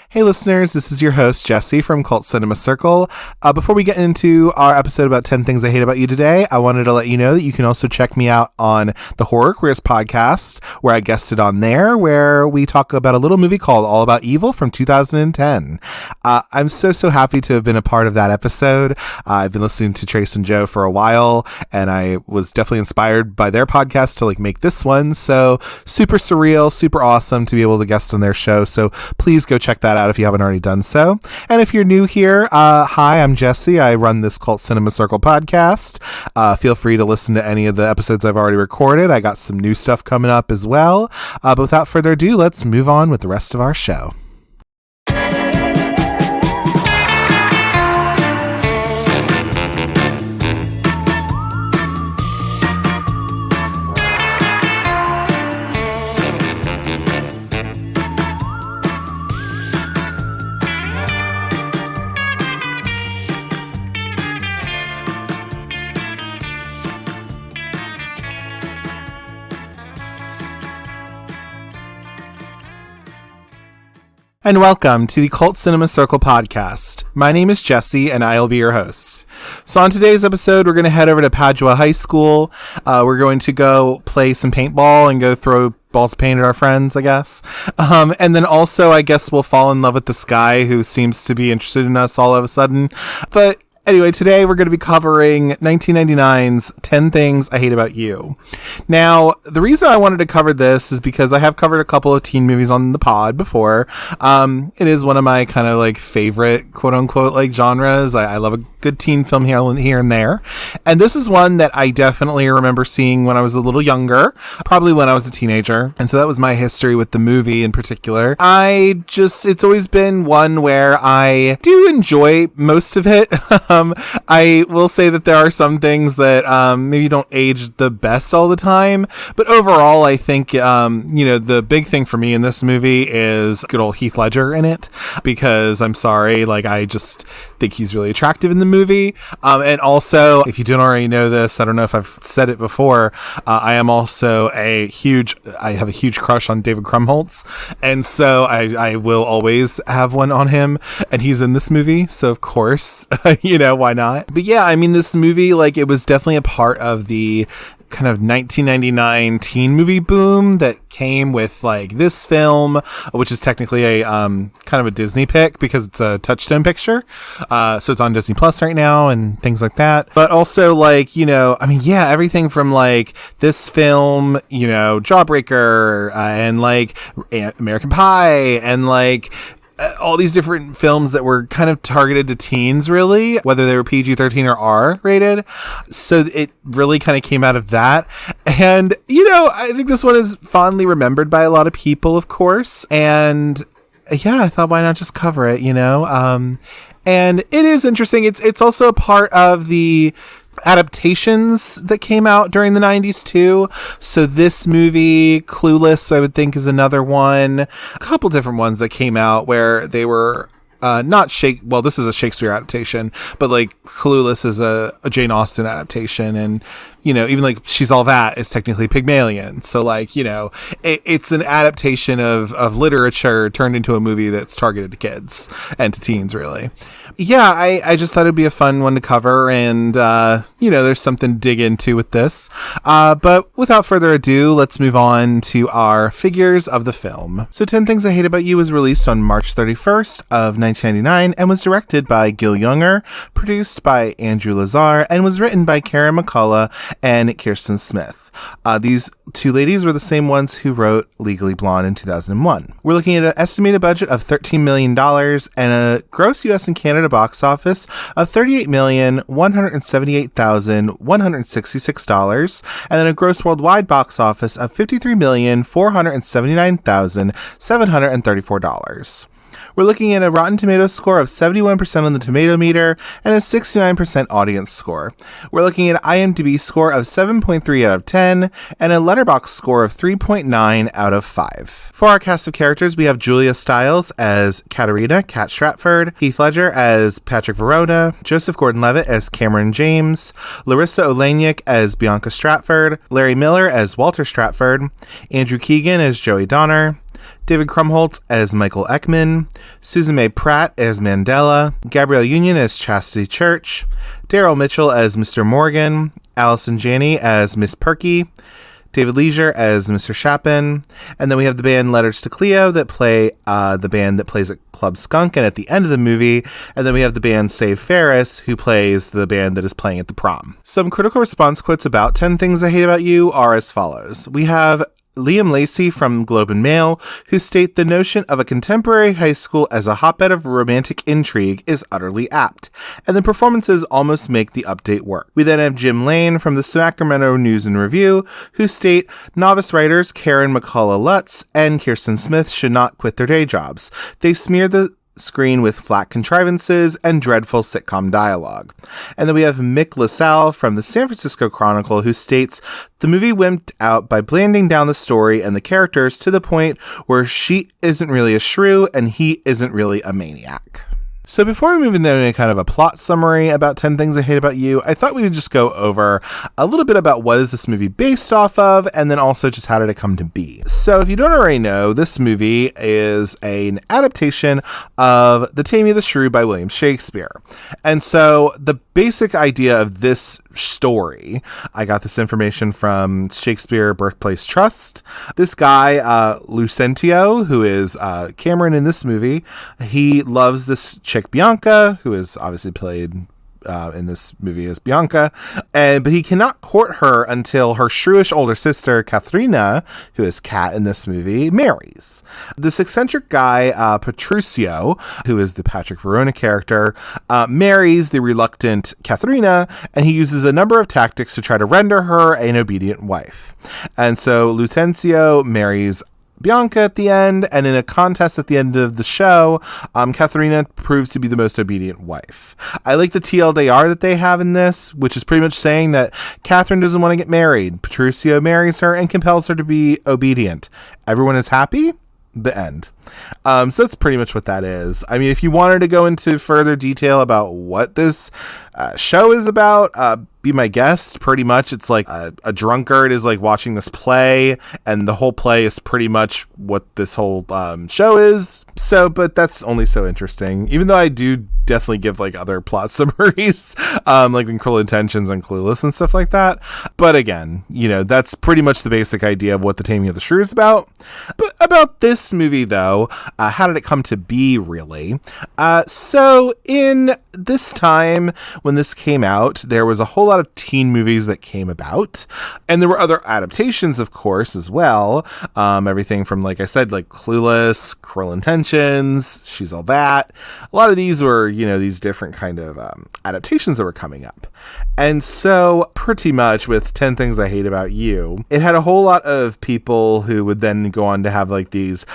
Hey listeners, this is your host Jesse from Cult Cinema Circle. Before we get into our episode about 10 Things I Hate About You today, I wanted to let you know that you can also check me out on the Horror Queers podcast, where I guested on there, where we talk about a little movie called All About Evil from 2010. I'm so happy to have been a part of that episode. I've been listening to Trace and Joe for a while, and I was definitely inspired by their podcast to make this one. So super surreal, super awesome to be able to guest on their show. So please go check that out if you haven't already done so. And if you're new here, hi, I'm Jesse. I run this Cult Cinema Circle podcast. Feel free to listen to any of the episodes I've already recorded. I got some new stuff coming up as well. But without further ado, let's move on with the rest of our show. And welcome to the Cult Cinema Circle podcast. My name is Jesse, and I'll be your host. So on today's episode, we're going to head over to Padua High School. We're going to go play some paintball and go throw balls of paint at our friends, I guess. And then also, I guess we'll fall in love with this guy who seems to be interested in us all of a sudden. But anyway, today we're going to be covering 1999's 10 Things I Hate About You. Now, the reason I wanted to cover this is because I have covered a couple of teen movies on the pod before. It is one of my kind of favorite quote unquote genres. I love a good teen film here and there. And this is one that I definitely remember seeing when I was a little younger, probably when I was a teenager. And so that was my history with the movie in particular. It's always been one where I do enjoy most of it. I will say that there are some things that maybe don't age the best all the time, but overall I think the big thing for me in this movie is good old Heath Ledger in it, because I'm sorry, I just think he's really attractive in the movie. And also, if you don't already know this, I don't know if I've said it before, I have a huge crush on David Krumholtz, and so I will always have one on him, and he's in this movie, so of course why not? But yeah, I mean, this movie, it was definitely a part of the kind of 1999 teen movie boom that came with this film, which is technically a kind of a Disney pick because it's a Touchstone picture. So it's on Disney Plus right now and things like that. But also everything from this film, Jawbreaker, and American Pie, and all these different films that were kind of targeted to teens, really, whether they were PG-13 or R rated. So it really kind of came out of that. And, I think this one is fondly remembered by a lot of people, of course. And yeah, I thought, why not just cover it, And it is interesting. It's also a part of the adaptations that came out during the 90s too. So this movie, Clueless, I would think is another one. A couple different ones that came out where they were this is a Shakespeare adaptation, but Clueless is a Jane Austen adaptation, and even She's All That is technically Pygmalion. So it's an adaptation of literature turned into a movie that's targeted to kids and to teens, really. Yeah, I just thought it'd be a fun one to cover, and there's something to dig into with this. But without further ado, let's move on to our figures of the film. So 10 Things I Hate About You was released on March 31st of 1999 and was directed by Gil Junger, produced by Andrew Lazar, and was written by Karen McCullah and Kirsten Smith. These two ladies were the same ones who wrote Legally Blonde in 2001. We're looking at an estimated budget of $13 million and a gross US and Canada box office of $38,178,166, and then a gross worldwide box office of $53,479,734. We're looking at a Rotten Tomatoes score of 71% on the tomato meter and a 69% audience score. We're looking at an IMDb score of 7.3 out of 10 and a Letterboxd score of 3.9 out of 5. For our cast of characters, we have Julia Stiles as Katerina Kat Stratford, Heath Ledger as Patrick Verona, Joseph Gordon-Levitt as Cameron James, Larisa Oleynik as Bianca Stratford, Larry Miller as Walter Stratford, Andrew Keegan as Joey Donner, David Krumholtz as Michael Ekman, Susan May Pratt as Mandela, Gabrielle Union as Chastity Church, Daryl Mitchell as Mr. Morgan, Allison Janney as Miss Perky, David Leisure as Mr. Chapin, and then we have the band Letters to Cleo that play the band that plays at Club Skunk and at the end of the movie, and then we have the band Save Ferris, who plays the band that is playing at the prom. Some critical response quotes about 10 Things I Hate About You are as follows. We have Liam Lacey from Globe and Mail, who state the notion of a contemporary high school as a hotbed of romantic intrigue is utterly apt, and the performances almost make the update work. We then have Jim Lane from the Sacramento News and Review, who state novice writers Karen McCullah Lutz and Kirsten Smith should not quit their day jobs. They smear the screen with flat contrivances and dreadful sitcom dialogue. And then we have Mick LaSalle from the San Francisco Chronicle, who states the movie wimped out by blanding down the story and the characters to the point where she isn't really a shrew and he isn't really a maniac. So before we move into any kind of a plot summary about 10 Things I Hate About You, I thought we would just go over a little bit about what is this movie based off of, and then also just how did it come to be. So if you don't already know, this movie is an adaptation of The Taming of the Shrew by William Shakespeare. And so the basic idea of this story, I got this information from Shakespeare Birthplace Trust. This guy, Lucentio, who is Cameron in this movie, he loves this chick Bianca, who is obviously played in this movie as Bianca, but he cannot court her until her shrewish older sister Katharina, who is Kat in this movie, marries. This eccentric guy Petruchio, who is the Patrick Verona character, marries the reluctant Katharina, and he uses a number of tactics to try to render her an obedient wife. And so Lucentio marries Bianca at the end, and in a contest at the end of the show, Katharina proves to be the most obedient wife. I like the TLDR that they have in this, which is pretty much saying that Catherine doesn't want to get married. Petruchio marries her and compels her to be obedient. Everyone is happy? The end. So that's pretty much what that is. I mean, if you wanted to go into further detail about what this show is about, be my guest. Pretty much it's like a drunkard is like watching this play, and the whole play is pretty much what this whole show is. So, but that's only so interesting, even though I do definitely give like other plot summaries, like in Cruel Intentions and Clueless and stuff like that. But again, you know, that's pretty much the basic idea of what The Taming of the Shrew is about. But about this movie, though, how did it come to be, really? So in this time when this came out, there was a whole lot of teen movies that came about, and there were other adaptations, of course, as well. Everything from, like I said, like Clueless, Cruel Intentions, She's All That. A lot of these were, you know, these different kind of adaptations that were coming up. And so pretty much with 10 Things I Hate About You, it had a whole lot of people who would then go on to have like these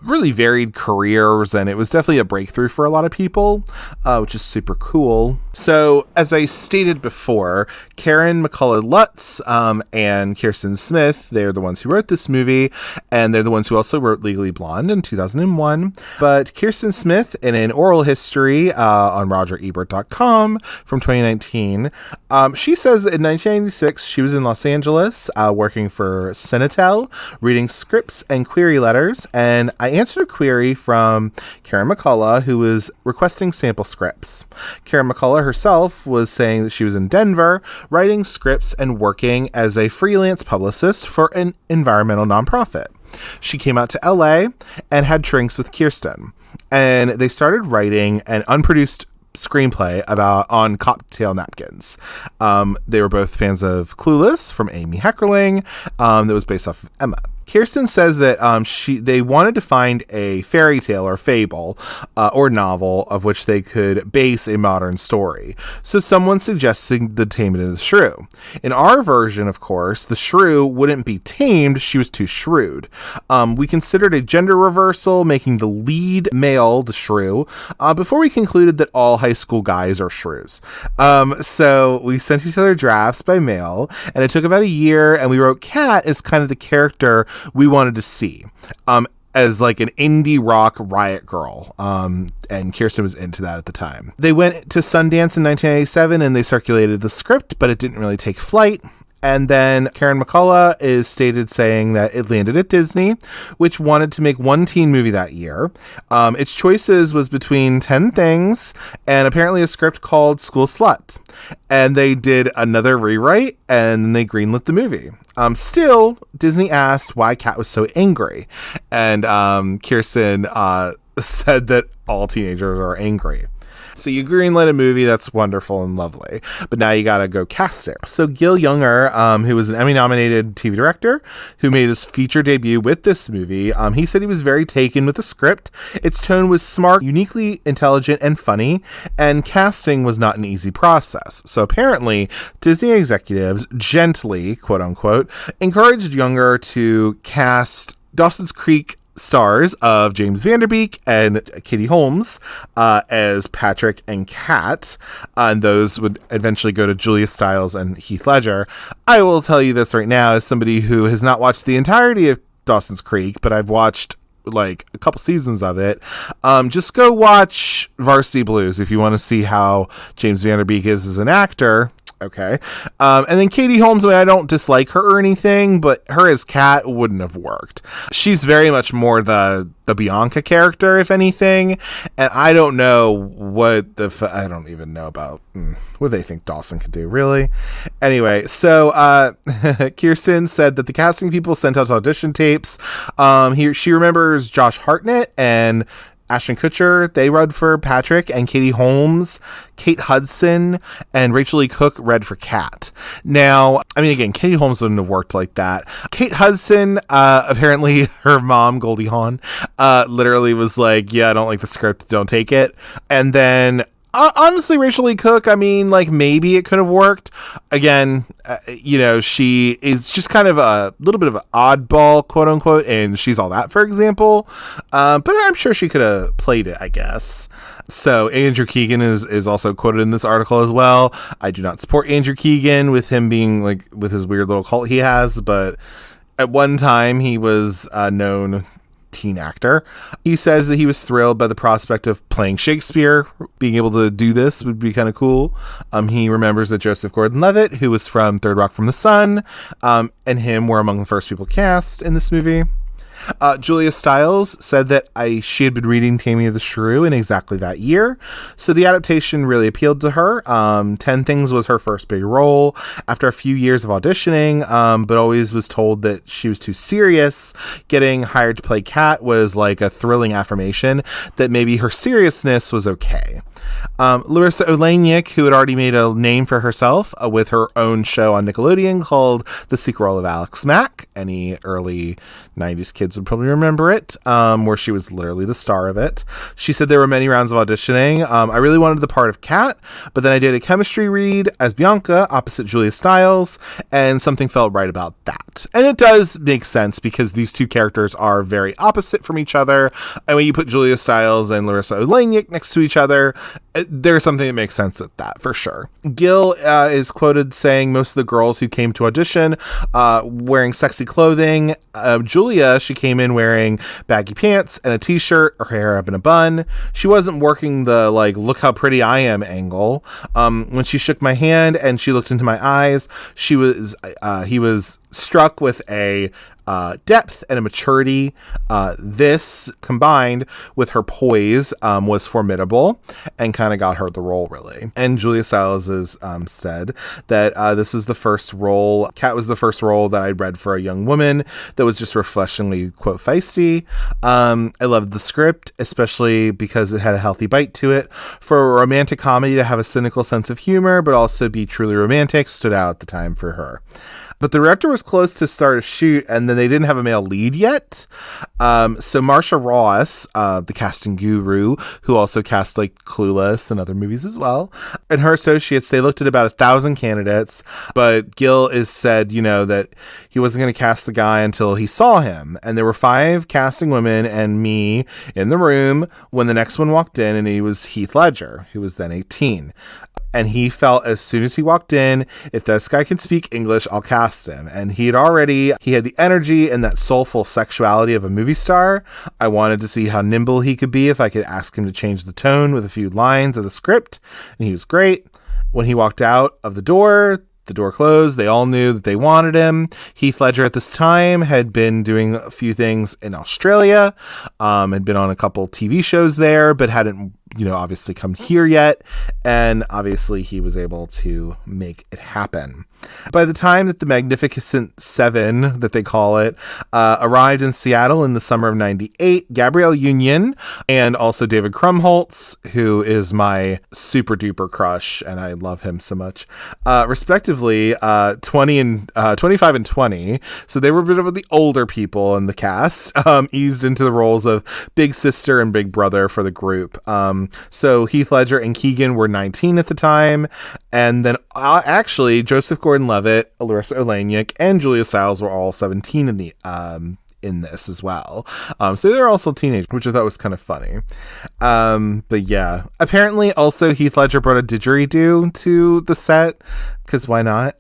really varied careers, and it was definitely a breakthrough for a lot of people, which is super cool. So as I stated before, Karen McCullah Lutz and Kirsten Smith, they're the ones who wrote this movie, and they're the ones who also wrote Legally Blonde in 2001. But Kirsten Smith, in an oral history on RogerEbert.com from 2019, she says that in 1996 she was in Los Angeles working for Senatel, reading scripts and query letters, and I answered a query from Karen McCullah, who was requesting sample scripts. Karen McCullah herself was saying that she was in Denver writing scripts and working as a freelance publicist for an environmental nonprofit. She came out to LA and had drinks with Kirsten, and they started writing an unproduced screenplay on cocktail napkins. They were both fans of Clueless from Amy Heckerling, that was based off of Emma. Kirsten says that they wanted to find a fairy tale or fable or novel of which they could base a modern story. So someone suggested The Taming of the Shrew. In our version, of course, the shrew wouldn't be tamed, she was too shrewd. We considered a gender reversal, making the lead male the shrew, before we concluded that all high school guys are shrews. So we sent each other drafts by mail, and it took about a year, and we wrote Kat as kind of the character we wanted to see, as like an indie rock riot girl. And Kirsten was into that at the time. They went to Sundance in 1997 and they circulated the script, but it didn't really take flight. And then Karen McCullah is stated saying that it landed at Disney, which wanted to make one teen movie that year. Its choices was between 10 Things and apparently a script called School Slut. And they did another rewrite and then they greenlit the movie. Still, Disney asked why Kat was so angry. And Kirsten said that all teenagers are angry. So you greenlit a movie, that's wonderful and lovely. But now you gotta go cast it. So Gil Junger, who was an Emmy-nominated TV director, who made his feature debut with this movie, he said he was very taken with the script. Its tone was smart, uniquely intelligent, and funny, and casting was not an easy process. So apparently, Disney executives gently, quote-unquote, encouraged Junger to cast Dawson's Creek stars of James Van Der Beek and Katie Holmes as Patrick and Kat, and those would eventually go to Julia Stiles and Heath Ledger. I will tell you this right now as somebody who has not watched the entirety of Dawson's Creek, but I've watched like a couple seasons of it. Just go watch Varsity Blues if you want to see how James Van Der Beek is as an actor. Okay. And then Katie Holmes, I don't dislike her or anything, but her as Kat wouldn't have worked. She's very much more the Bianca character, if anything. And I don't know what I don't even know about what they think Dawson could do, really. Anyway, so Kirsten said that the casting people sent out audition tapes. She remembers Josh Hartnett and Ashton Kutcher, they read for Patrick, and Katie Holmes, Kate Hudson, and Rachel E. Cook read for Kat. Now, I mean, again, Katie Holmes wouldn't have worked like that. Kate Hudson, apparently her mom, Goldie Hawn, literally was like, yeah, I don't like the script, don't take it. And then honestly, Rachel E. Cook, I mean, like, maybe it could have worked. Again, she is just kind of a little bit of an oddball, quote unquote, and She's All That, for example. But I'm sure she could have played it, I guess. So Andrew Keegan is also quoted in this article as well. I do not support Andrew Keegan with him being like with his weird little cult he has, but at one time he was known teen actor. He says that he was thrilled by the prospect of playing Shakespeare. Being able to do this would be kind of cool. He remembers that Joseph Gordon-Levitt, who was from Third Rock from the Sun, and him were among the first people cast in this movie. Julia Stiles said that she had been reading Taming of the Shrew in exactly that year, so the adaptation really appealed to her. 10 Things was her first big role after a few years of auditioning, but always was told that she was too serious. Getting hired to play Kat was like a thrilling affirmation that maybe her seriousness was okay. Larisa Oleynik, who had already made a name for herself with her own show on Nickelodeon called The Secret Role of Alex Mack. Any early 90s kids would probably remember it, where she was literally the star of it. She said there were many rounds of auditioning. I really wanted the part of Kat, but then I did a chemistry read as Bianca opposite Julia Stiles, and something felt right about that. And it does make sense because these two characters are very opposite from each other, and when you put Julia Stiles and Larisa Oleynik next to each other, there's something that makes sense with that, for sure. Gil is quoted saying most of the girls who came to audition wearing sexy clothing. Julia, she came in wearing baggy pants and a t-shirt, her hair up in a bun. She wasn't working the, like, look how pretty I am angle. When she shook my hand and she looked into my eyes, he was struck with a depth and a maturity. This combined with her poise was formidable and kind of got her the role, really. And Julia Stiles is said that this is the first role, Kat was the first role that I'd read for a young woman that was just refreshingly, quote, feisty. I loved the script, especially because it had a healthy bite to it. For a romantic comedy to have a cynical sense of humor but also be truly romantic stood out at the time for her. But the director was close to start a shoot, and then they didn't have a male lead yet. So Marsha Ross, the casting guru, who also cast like Clueless and other movies as well, and her associates, they looked at about 1,000 candidates. But Gil is said, that he wasn't going to cast the guy until he saw him. And there were 5 casting women and me in the room when the next one walked in, and he was Heath Ledger, who was then 18. And he felt as soon as he walked in, if this guy can speak English, I'll cast him. And he had the energy and that soulful sexuality of a movie star. I wanted to see how nimble he could be if I could ask him to change the tone with a few lines of the script. And he was great. When he walked out of the door, the door closed. They all knew that they wanted him. Heath Ledger at this time had been doing a few things in Australia, had been on a couple TV shows there, but hadn't, obviously come here yet. And obviously he was able to make it happen. By the time that the Magnificent Seven, that they call it, arrived in Seattle in the summer of 98, Gabrielle Union and also David Krumholtz, who is my super duper crush, and I love him so much, respectively, 25 and 20. So they were a bit of the older people in the cast, eased into the roles of big sister and big brother for the group. So Heath Ledger and Keegan were 19 at the time. And then actually Joseph Gordon-Levitt, Larisa Oleynik, and Julia Stiles were all 17 in this as well. So they're also teenagers, which I thought was kind of funny. But yeah, apparently also Heath Ledger brought a didgeridoo to the set, because why not?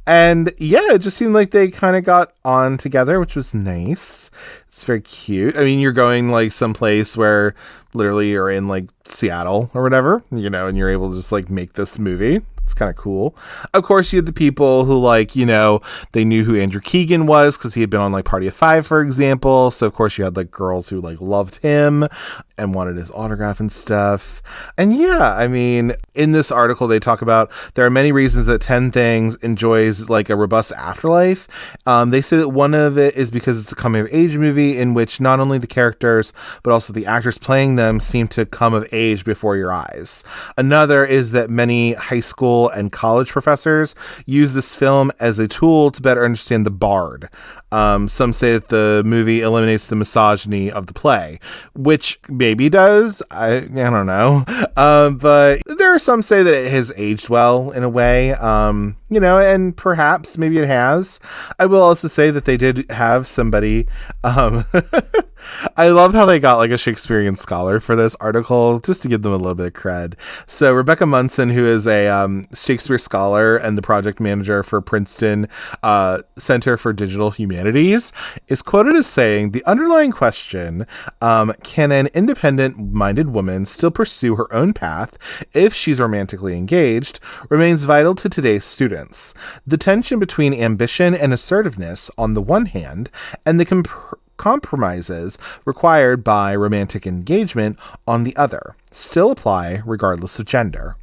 And yeah, it just seemed like they kind of got on together, which was nice. It's very cute. I mean, you're going like someplace where literally you're in like Seattle or whatever, and you're able to just like make this movie. It's kind of cool. Of course, you had the people who they knew who Andrew Keegan was because he had been on like Party of Five, for example. So of course you had like girls who like loved him and wanted his autograph and stuff. And yeah, I mean, in this article, they talk about there are many reasons that 10 Things enjoys like a robust afterlife. They say that one of it is because it's a coming of age movie in which not only the characters, but also the actors playing them seem to come of age before your eyes. Another is that many high school and college professors use this film as a tool to better understand the Bard. Some say that the movie eliminates the misogyny of the play, which maybe does. I don't know. But there are some say that it has aged well in a way, and perhaps maybe it has. I will also say that they did have somebody, I love how they got like a Shakespearean scholar for this article, just to give them a little bit of cred. So Rebecca Munson, who is a Shakespeare scholar and the project manager for Princeton Center for Digital Humanities, is quoted as saying, "The underlying question, can an independent-minded woman still pursue her own path if she's romantically engaged, remains vital to today's students. The tension between ambition and assertiveness on the one hand, and the compromises required by romantic engagement on the other still apply regardless of gender."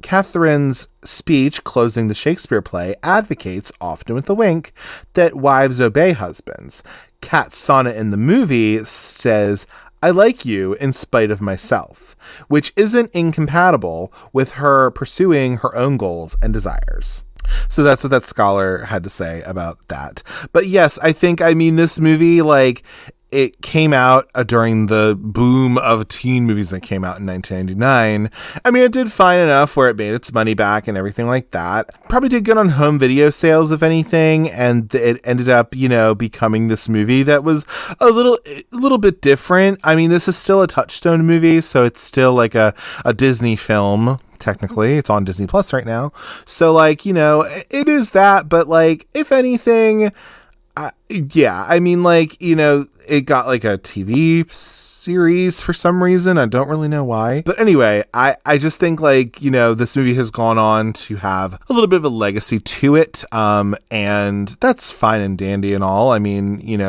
Catherine's speech closing the Shakespeare play advocates, often with a wink, that wives obey husbands. Kat's sonnet in the movie says, "I like you in spite of myself," which isn't incompatible with her pursuing her own goals and desires. So that's what that scholar had to say about that. But yes, this movie, it came out during the boom of teen movies that came out in 1999. It did fine enough where it made its money back and everything like that. Probably did good on home video sales, if anything, and it ended up, becoming this movie that was a little bit different. This is still a Touchstone movie, so it's still like a Disney film. Technically, it's on Disney Plus right now. So, it is that, but, if anything, it got a TV series for some reason. I don't really know why. But anyway, I just think this movie has gone on to have a little bit of a legacy to it. And that's fine and dandy and all.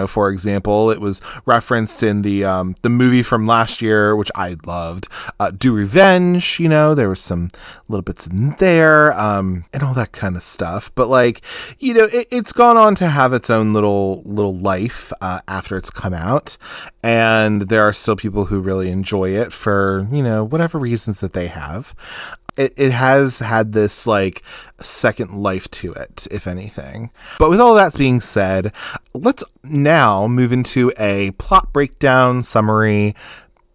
For example, it was referenced in the movie from last year, which I loved, Do Revenge. There was some little bits in there, and all that kind of stuff. But it's gone on to have its own little life, after it's come out. And there are still people who really enjoy it for, whatever reasons that they have. It has had this second life to it, if anything. But with all that being said, let's now move into a plot breakdown, summary,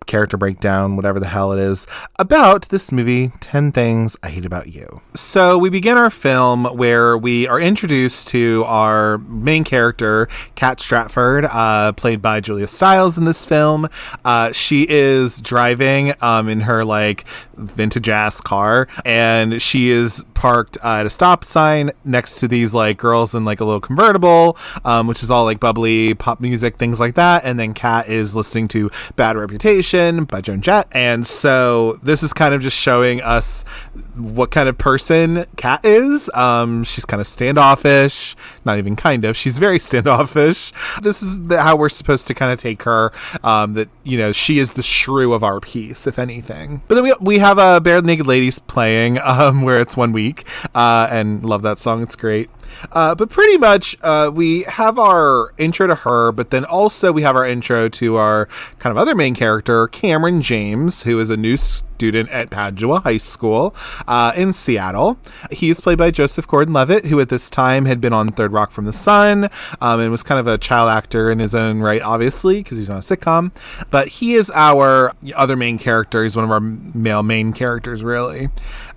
character breakdown, whatever the hell it is, about this movie, 10 Things I Hate About You. So we begin our film where we are introduced to our main character, Kat Stratford, played by Julia Stiles in this film. She is driving in her vintage ass car, and she is parked at a stop sign next to these like girls in like a little convertible, which is all like bubbly pop music, things like that. And then Kat is listening to Bad Reputation by Joan Jett. And so this is kind of just showing us what kind of person Kat is. She's kind of standoffish, not even kind of, she's very standoffish. This is how we're supposed to kind of take her, that, you know, she is the shrew of our piece, if anything. But then we have Bare Naked Ladies playing, where it's 1 week, and love that song, it's great. But pretty much we have our intro to her, but then also we have our intro to our kind of other main character, Cameron James, who is a new student at Padua High School in Seattle. He is played by Joseph Gordon-Levitt, who at this time had been on Third Rock from the Sun, and was kind of a child actor in his own right, obviously, because he was on a sitcom. But he is our other main character. He's one of our male main characters, really.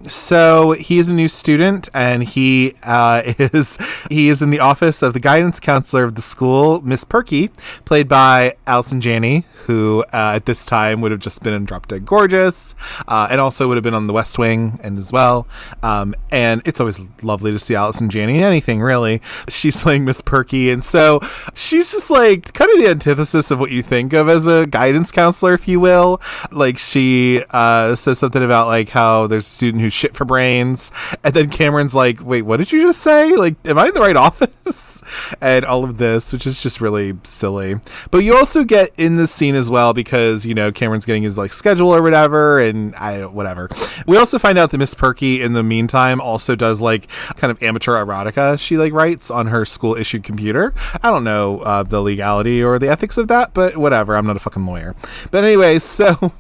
So he is a new student, and he is in the office of the guidance counselor of the school, Miss Perky, played by Allison Janney, who at this time would have just been in Drop Dead Gorgeous, and also would have been on The West Wing and as well. And it's always lovely to see Allison Janney in anything, really. She's playing Miss Perky, and so she's just like kind of the antithesis of what you think of as a guidance counselor, if you will. Like she says something about like how there's a student who's shit for brains, and then Cameron's like, wait, what did you just say? Like, am I in the right office? And all of this, which is just really silly. But you also get in this scene as well, because, you know, Cameron's getting his like schedule or whatever, and whatever. We also find out that Miss Perky in the meantime also does like kind of amateur erotica she like writes on her school issued computer. I don't know the legality or the ethics of that, but whatever, I'm not a fucking lawyer. But anyway, so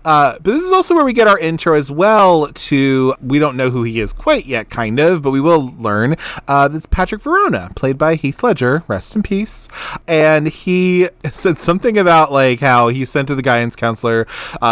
but this is also where we get our intro as well to, we don't know who he is quite yet, kind of, but we will learn. It's Patrick Verona, played by Heath Ledger, rest in peace. And he said something about like how he sent to the guidance counselor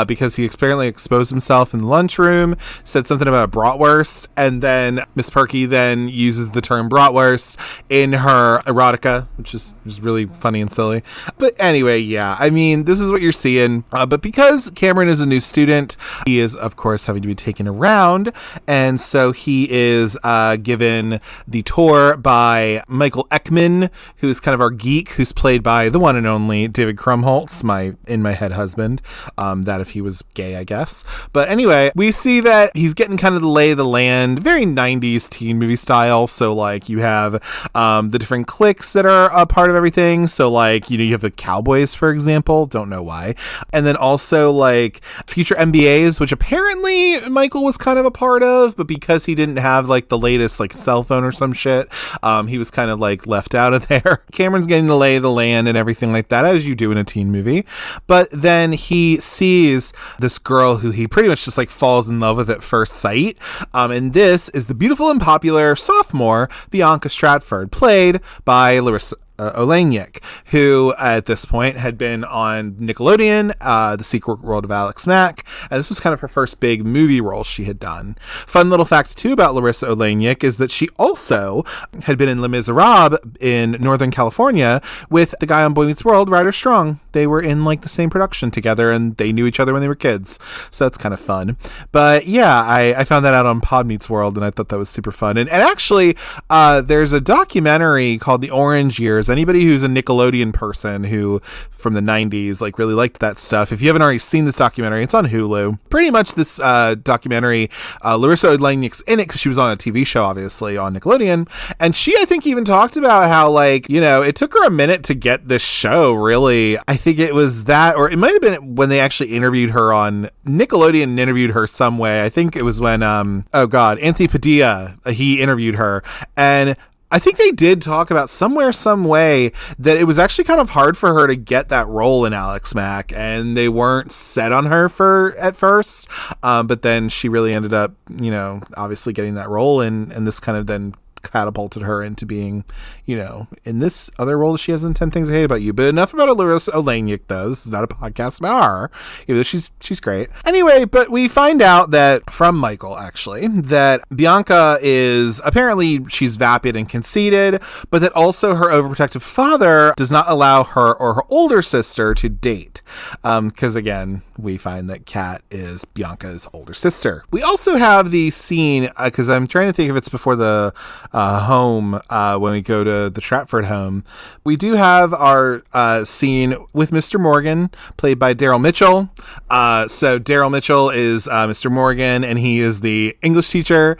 because he apparently exposed himself in the lunchroom, said something about a bratwurst, and then Miss Perky then uses the term bratwurst in her erotica, which is just really funny and silly. But anyway, yeah, I mean, this is what you're seeing. But because Cameron is a new student, he is, of course, having to be taken around, and so he is given the tour by Michael Eckman, who is kind of our geek, who's played by the one and only David Krumholtz, my in my head husband, that if he was gay, I guess. But anyway, we see that he's getting kind of the lay of the land, very 90s teen movie style. So like you have the different cliques that are a part of everything. So like, you know, you have the Cowboys, for example, don't know why. And then also like future MBAs, which apparently Michael was kind of a part of, but because he didn't have like the latest like cell phone or some shit, he was kind of like left out of there. Cameron's getting the lay of the land and everything like that, as you do in a teen movie. But then he sees this girl who he pretty much just like falls in love with at first sight. And this is the beautiful and popular sophomore Bianca Stratford, played by Larisa Oleynik, who at this point had been on Nickelodeon, The Secret World of Alex Mack, and this was kind of her first big movie role she had done. Fun little fact too about Larisa Oleynik is that she also had been in Les Miserables in Northern California with the guy on Boy Meets World, Ryder Strong. They were in like the same production together, and they knew each other when they were kids, so that's kind of fun. But yeah, I found that out on Pod Meets World, and I thought that was super fun. And actually, there's a documentary called The Orange Years. Anybody who's a Nickelodeon person who from the 90s like really liked that stuff, if you haven't already seen this documentary, it's on Hulu. Pretty much this documentary, Larisa Oleynik's in it because she was on a TV show, obviously, on Nickelodeon, and she, I think, even talked about how, like, you know, it took her a minute to get this show, really. I think it was that, or it might have been when they actually interviewed her on Nickelodeon, interviewed her some way. I think it was when Anthony Padilla, he interviewed her, and I think they did talk about somewhere, some way, that it was actually kind of hard for her to get that role in Alex Mack, and they weren't set on her at first. But then she really ended up, you know, obviously getting that role, and this kind of then catapulted her into being, in this other role that she has in 10 Things I Hate About You. But enough about Larisa Oleynik, though. This is not a podcast about her, even though she's great. Anyway, but we find out that from Michael, actually, that Bianca is apparently she's vapid and conceited, but that also her overprotective father does not allow her or her older sister to date. Because again, we find that Kat is Bianca's older sister. We also have the scene, because I'm trying to think if it's before the home, when we go to the Stratford home. We do have our scene with Mr. Morgan, played by Daryl Mitchell. So Daryl Mitchell is Mr. Morgan, and he is the English teacher.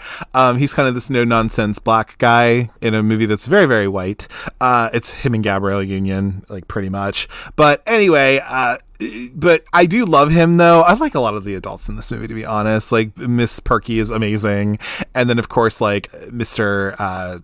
He's kind of this no-nonsense black guy in a movie that's very, very white. It's him and Gabrielle Union, like, pretty much. But anyway, but I do love him, though. I like a lot of the adults in this movie, to be honest. Like, Miss Perky is amazing. And then, of course, like, Mr.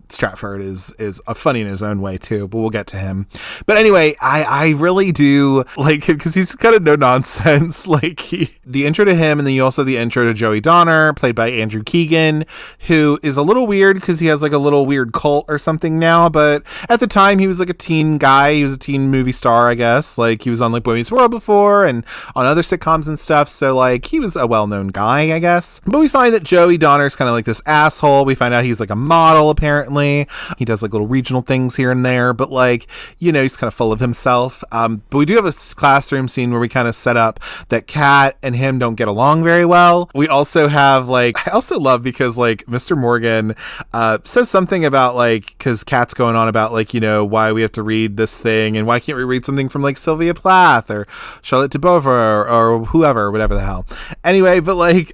Stratford is funny in his own way, too. But we'll get to him. But anyway, I really do like him because he's kind of no nonsense. Like, the intro to him, and then you also have the intro to Joey Donner, played by Andrew Keegan, who is a little weird because he has, like, a little weird cult or something now. But at the time, he was, like, a teen guy. He was a teen movie star, I guess. Like, he was on, like, Boy Meets World before and on other sitcoms and stuff, so like he was a well-known guy, I guess. But we find that Joey Donner's kind of like this asshole. We find out he's like a model, apparently. He does like little regional things here and there, but like, he's kind of full of himself. But we do have a classroom scene where we kind of set up that Kat and him don't get along very well. We also have like, I also love because like Mr. Morgan says something about like, because Kat's going on about like, why we have to read this thing and why can't we read something from like Sylvia Plath or Charlotte de Beauvoir or whoever, whatever the hell. Anyway, but like,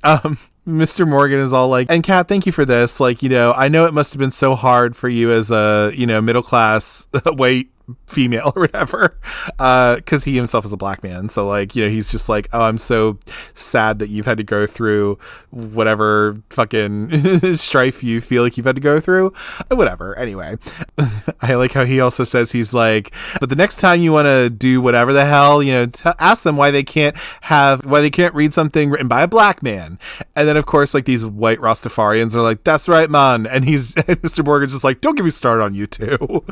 Mr. Morgan is all like, and Kat, thank you for this. Like, I know it must have been so hard for you as a, middle class white female or whatever, because he himself is a black man. So like, he's just like, oh, I'm so sad that you've had to go through whatever fucking strife you feel like you've had to go through. Whatever. Anyway, I like how he also says, he's like, but the next time you want to do whatever the hell, ask them why they can't read something written by a black man. And then of course, like these white Rastafarians are like, that's right, man. And Mr. Morgan's just like, don't get me started on you too.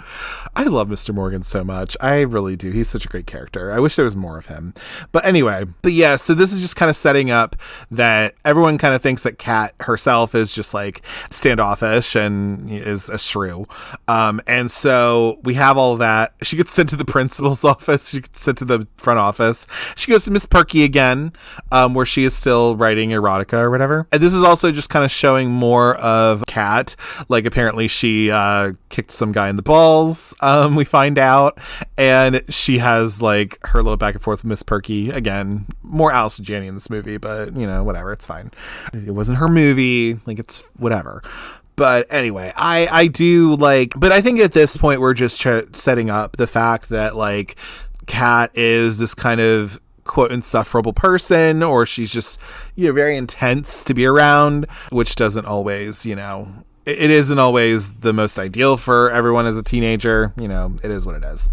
I love Mr. Morgan so much. I really do. He's such a great character. I wish there was more of him. But anyway, yeah, so this is just kind of setting up that everyone kind of thinks that Kat herself is just like standoffish and is a shrew. And so we have all of that. She gets sent to the principal's office. She gets sent to the front office. She goes to Miss Perky again, where she is still writing erotica or whatever. And this is also just kind of showing more of Kat. Like apparently she kicked some guy in the balls. We find out, and she has like her little back and forth with Miss Perky again. More Alice and Janney in this movie, but whatever, it's fine. It wasn't her movie, like it's whatever. But anyway, I do like, but I think at this point we're just setting up the fact that like Kat is this kind of quote insufferable person, or she's just very intense to be around, which doesn't always it isn't always the most ideal for everyone as a teenager. It is what it is.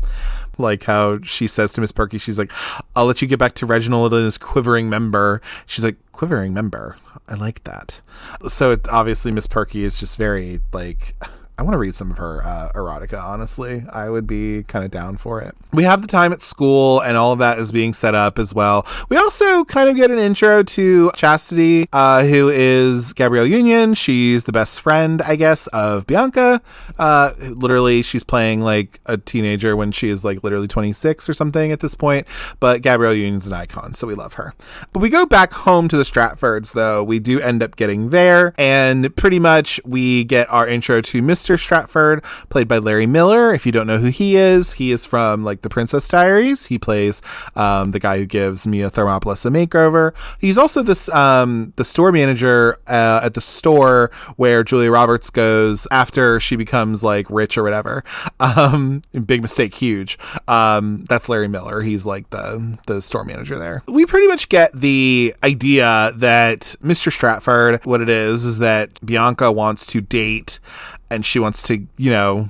Like how she says to Miss Perky, she's like, I'll let you get back to Reginald and his quivering member. She's like, quivering member? I like that. So obviously Miss Perky is just very like, I want to read some of her erotica, honestly. I would be kind of down for it. We have the time at school, and all of that is being set up as well. We also kind of get an intro to Chastity, who is Gabrielle Union. She's the best friend, I guess, of Bianca. Literally, she's playing like a teenager when she is like literally 26 or something at this point. But Gabrielle Union's an icon, so we love her. But we go back home to the Stratfords, though. We do end up getting there, and pretty much we get our intro to Mr. Stratford, played by Larry Miller. If you don't know who he is from like the Princess Diaries. He plays the guy who gives Mia Thermopolis a makeover. He's also this the store manager at the store where Julia Roberts goes after she becomes like rich or whatever. Big mistake, huge. That's Larry Miller. He's like the store manager there. We pretty much get the idea that Mr. Stratford, what it is that Bianca wants to date and she wants to,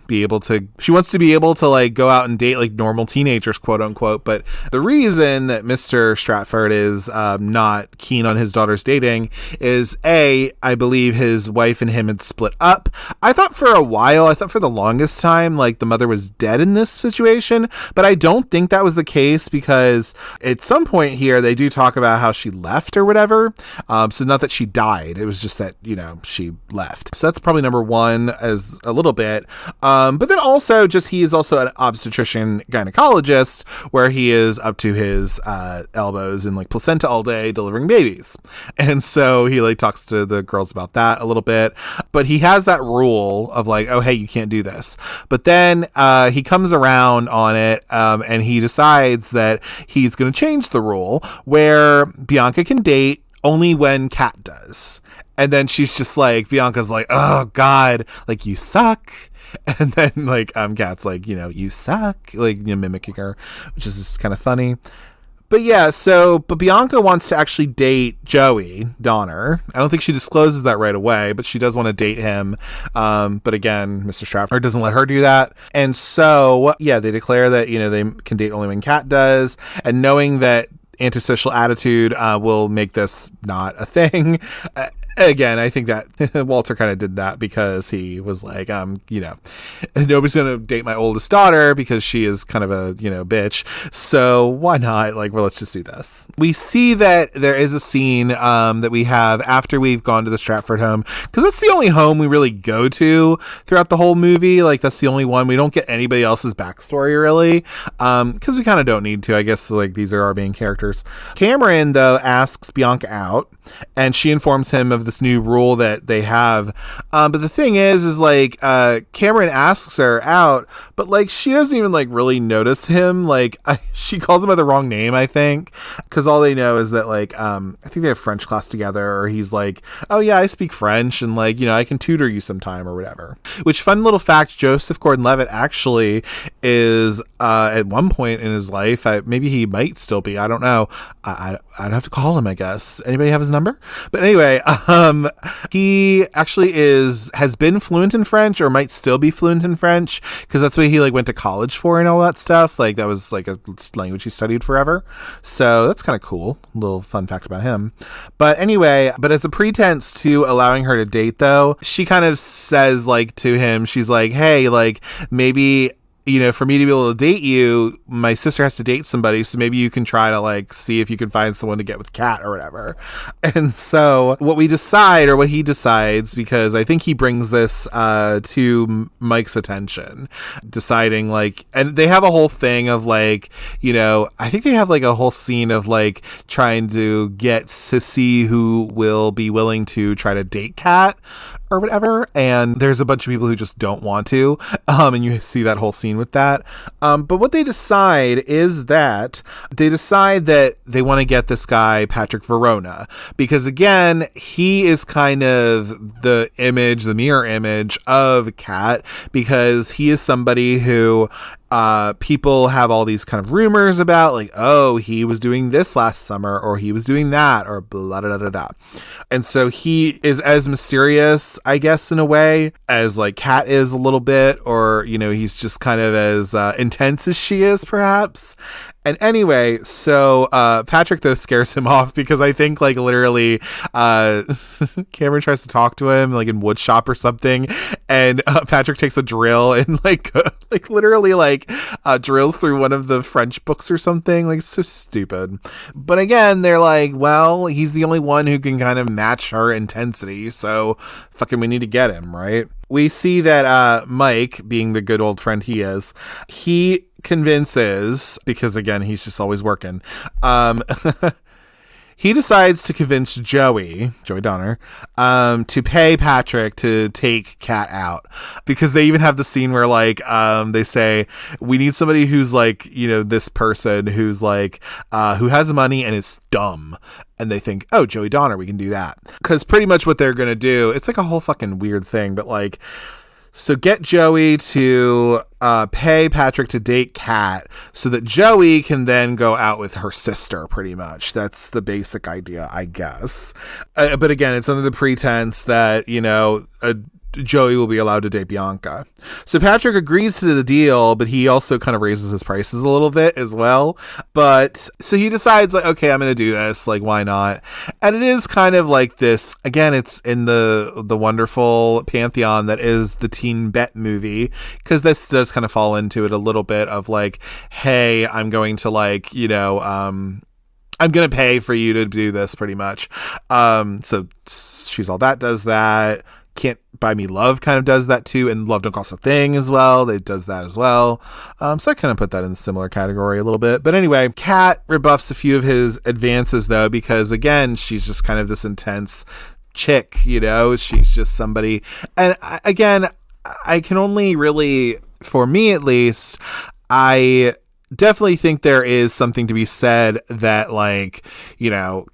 be able to like go out and date like normal teenagers, quote unquote. But the reason that Mr. Stratford is not keen on his daughter's dating is I believe his wife and him had split up. I thought for the longest time, like the mother was dead in this situation, but I don't think that was the case, because at some point here they do talk about how she left or whatever. So not that she died, it was just that, she left. So that's probably number one, as a little bit. But then also just, he is also an obstetrician gynecologist, where he is up to his elbows in like placenta all day delivering babies. And so he like talks to the girls about that a little bit, but he has that rule of like, oh, hey, you can't do this. But then he comes around on it, and he decides that he's going to change the rule where Bianca can date only when Kat does. And then she's just like, Bianca's like, oh God, like, you suck. And then like Kat's like, you suck, like, mimicking her, which is just kind of funny. But yeah, but Bianca wants to actually date Joey Donner. I don't think she discloses that right away, but she does want to date him. But again, Mr. Stratford doesn't let her do that. And so, yeah, they declare that, they can date only when Kat does. And knowing that antisocial attitude will make this not a thing. Again, I think that Walter kind of did that because he was like, nobody's going to date my oldest daughter because she is kind of a, bitch. So why not? Like, well, let's just do this. We see that there is a scene that we have after we've gone to the Stratford home, because that's the only home we really go to throughout the whole movie. Like, that's the only one. We don't get anybody else's backstory, really, because we kind of don't need to. I guess, like, these are our main characters. Cameron, though, asks Bianca out, and she informs him of this new rule that they have. But the thing is like, Cameron asks her out, but like, she doesn't even like really notice him. Like, she calls him by the wrong name, I think, because all they know is that like, I think they have French class together, or he's like, oh yeah, I speak French, and like, I can tutor you sometime or whatever. Which, fun little fact, Joseph Gordon-Levitt actually is at one point in his life, maybe he might still be, I don't know, I'd have to call him, I guess. Anybody have his number? But anyway, he actually has been fluent in French, or might still be fluent in French, because that's what he like went to college for and all that stuff. Like, that was like a language he studied forever. So that's kind of cool. A little fun fact about him. But anyway, as a pretense to allowing her to date, though, she kind of says like to him, she's like, hey, like, maybe, for me to be able to date you, my sister has to date somebody, so maybe you can try to like see if you can find someone to get with Kat or whatever. And so what he decides, because I think he brings this to Mike's attention, deciding like, and they have a whole thing of like, I think they have like a whole scene of like trying to get to see who will be willing to try to date Kat or whatever, and there's a bunch of people who just don't want to, and you see that whole scene with that. But what they decide is that they want to get this guy Patrick Verona, because again, he is kind of the mirror image of Kat, because he is somebody who people have all these kind of rumors about, like, oh, he was doing this last summer, or he was doing that, or blah, blah, blah, blah. And so he is as mysterious, I guess, in a way, as like Kat is a little bit, or, he's just kind of as intense as she is, perhaps. And anyway, so Patrick, though, scares him off, because I think, like, literally Cameron tries to talk to him, like, in woodshop or something, and Patrick takes a drill and, like literally, like, drills through one of the French books or something. Like, it's so stupid. But again, they're like, well, he's the only one who can kind of match her intensity, so fucking we need to get him, right? We see that Mike, being the good old friend he is, he convinces, because again, he's just always working, he decides to convince Joey Donner, to pay Patrick to take Kat out, because they even have the scene where like, they say, we need somebody who's like, this person who's like, who has money and is dumb. And they think, oh, Joey Donner, we can do that. Because pretty much what they're going to do, it's like a whole fucking weird thing, but like, so get Joey to pay Patrick to date Kat, so that Joey can then go out with her sister, pretty much. That's the basic idea, I guess. But again, it's under the pretense that, Joey will be allowed to date Bianca. So Patrick agrees to the deal, but he also kind of raises his prices a little bit as well. But so he decides, like, okay, I'm going to do this. Like, why not? And it is kind of like this, again, it's in the wonderful pantheon that is the teen bet movie, because this does kind of fall into it a little bit of like, hey, I'm going to like, I'm going to pay for you to do this pretty much. So She's All That does that. Can't Buy Me Love kind of does that too, and Love Don't Cost a Thing as well. It does that as well. So I kind of put that in a similar category a little bit. But anyway, Kat rebuffs a few of his advances though, because again, she's just kind of this intense chick, she's just somebody. And again, I can only really, for me at least, I definitely think there is something to be said that, like,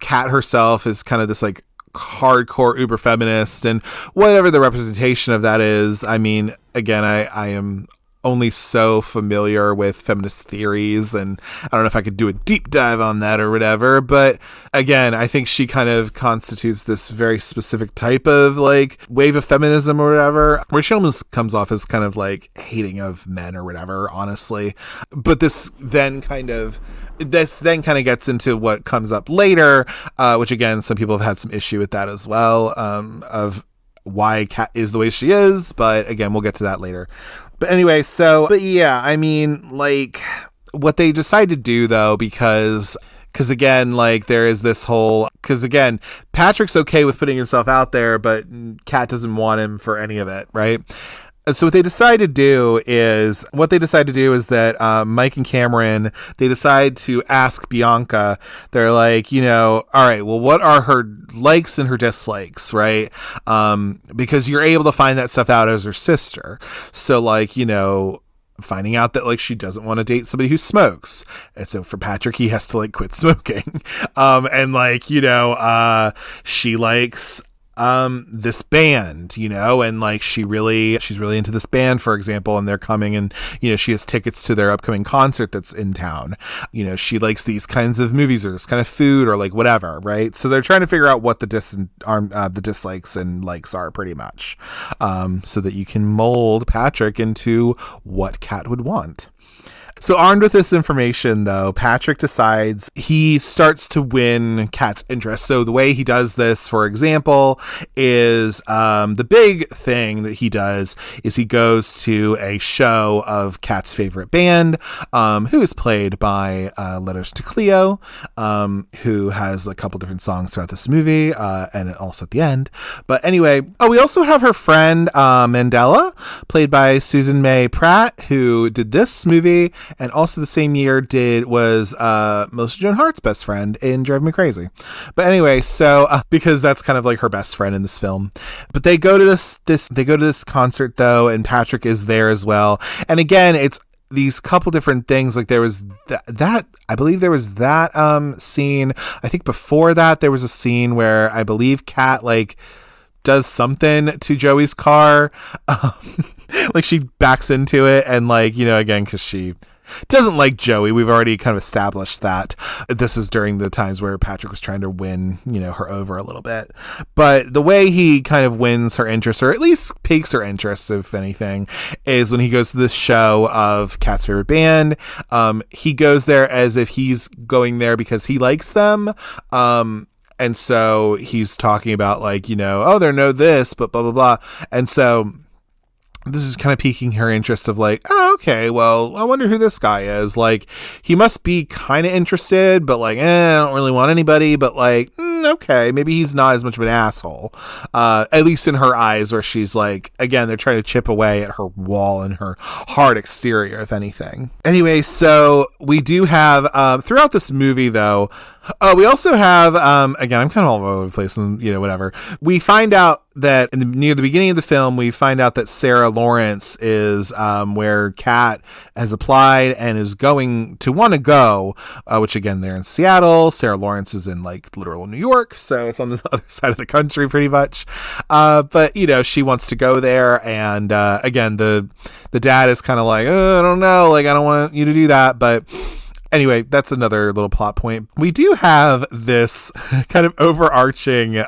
Kat herself is kind of this like hardcore uber feminist, and whatever the representation of that is. I mean, again, I am only so familiar with feminist theories, and I don't know if I could do a deep dive on that or whatever, but again, I think she kind of constitutes this very specific type of like wave of feminism or whatever, where she almost comes off as kind of like hating of men or whatever, honestly. But this then kind of gets into what comes up later, which again, some people have had some issue with that as well, of why Kat is the way she is, but again, we'll get to that later. But anyway, but yeah, I mean, like, what they decide to do though, because again, like, there is this whole, because again, Patrick's okay with putting himself out there, but Kat doesn't want him for any of it, right? So what they decide to do is that Mike and Cameron, they decide to ask Bianca. They're like, all right, well, what are her likes and her dislikes, right? Because you're able to find that stuff out as her sister. So like, finding out that like she doesn't want to date somebody who smokes, and so for Patrick, he has to like quit smoking. And like, she likes this band, and like she's really into this band, for example, and they're coming, and she has tickets to their upcoming concert that's in town. She likes these kinds of movies or this kind of food or like whatever, right? So they're trying to figure out what the dislikes and likes are, pretty much, so that you can mold Patrick into what Kat would want. So armed with this information, though, Patrick decides he starts to win Kat's interest. So the way he does this, for example, is the big thing that he does is he goes to a show of Kat's favorite band, who is played by Letters to Cleo, who has a couple different songs throughout this movie, and also at the end. But anyway, we also have her friend Mandela, played by Susan May Pratt, who did this movie, and also the same year was Melissa Joan Hart's best friend in Drive Me Crazy. But anyway, so because that's kind of like her best friend in this film. But they go to this concert though, and Patrick is there as well. And again, it's these couple different things. Like there was that I believe there was that scene. I think before that there was a scene where I believe Kat like does something to Joey's car. Like she backs into it, and like, again, because she doesn't like Joey. We've already kind of established that. This is during the times where Patrick was trying to win, her over a little bit. But the way he kind of wins her interest, or at least piques her interest, if anything, is when he goes to this show of Kat's favorite band. He goes there as if he's going there because he likes them. And so he's talking about like, oh, they know this, but blah, blah, blah. And so this is kind of piquing her interest of like, oh, okay, well, I wonder who this guy is. Like, he must be kind of interested, but like, I don't really want anybody, but like, okay, maybe he's not as much of an asshole. At least in her eyes, where she's like, again, they're trying to chip away at her wall and her hard exterior, if anything. Anyway, so we do have, throughout this movie though, we also have, again, I'm kind of all over the place and, whatever. We find out that near the beginning of the film, we find out that Sarah Lawrence is where Kat has applied and is going to want to go, which again, they're in Seattle. Sarah Lawrence is in like literal New York. So it's on the other side of the country pretty much. But, she wants to go there. And again, the dad is kind of like, oh, I don't know. Like, I don't want you to do that. But Anyway, that's another little plot point. We do have this kind of overarching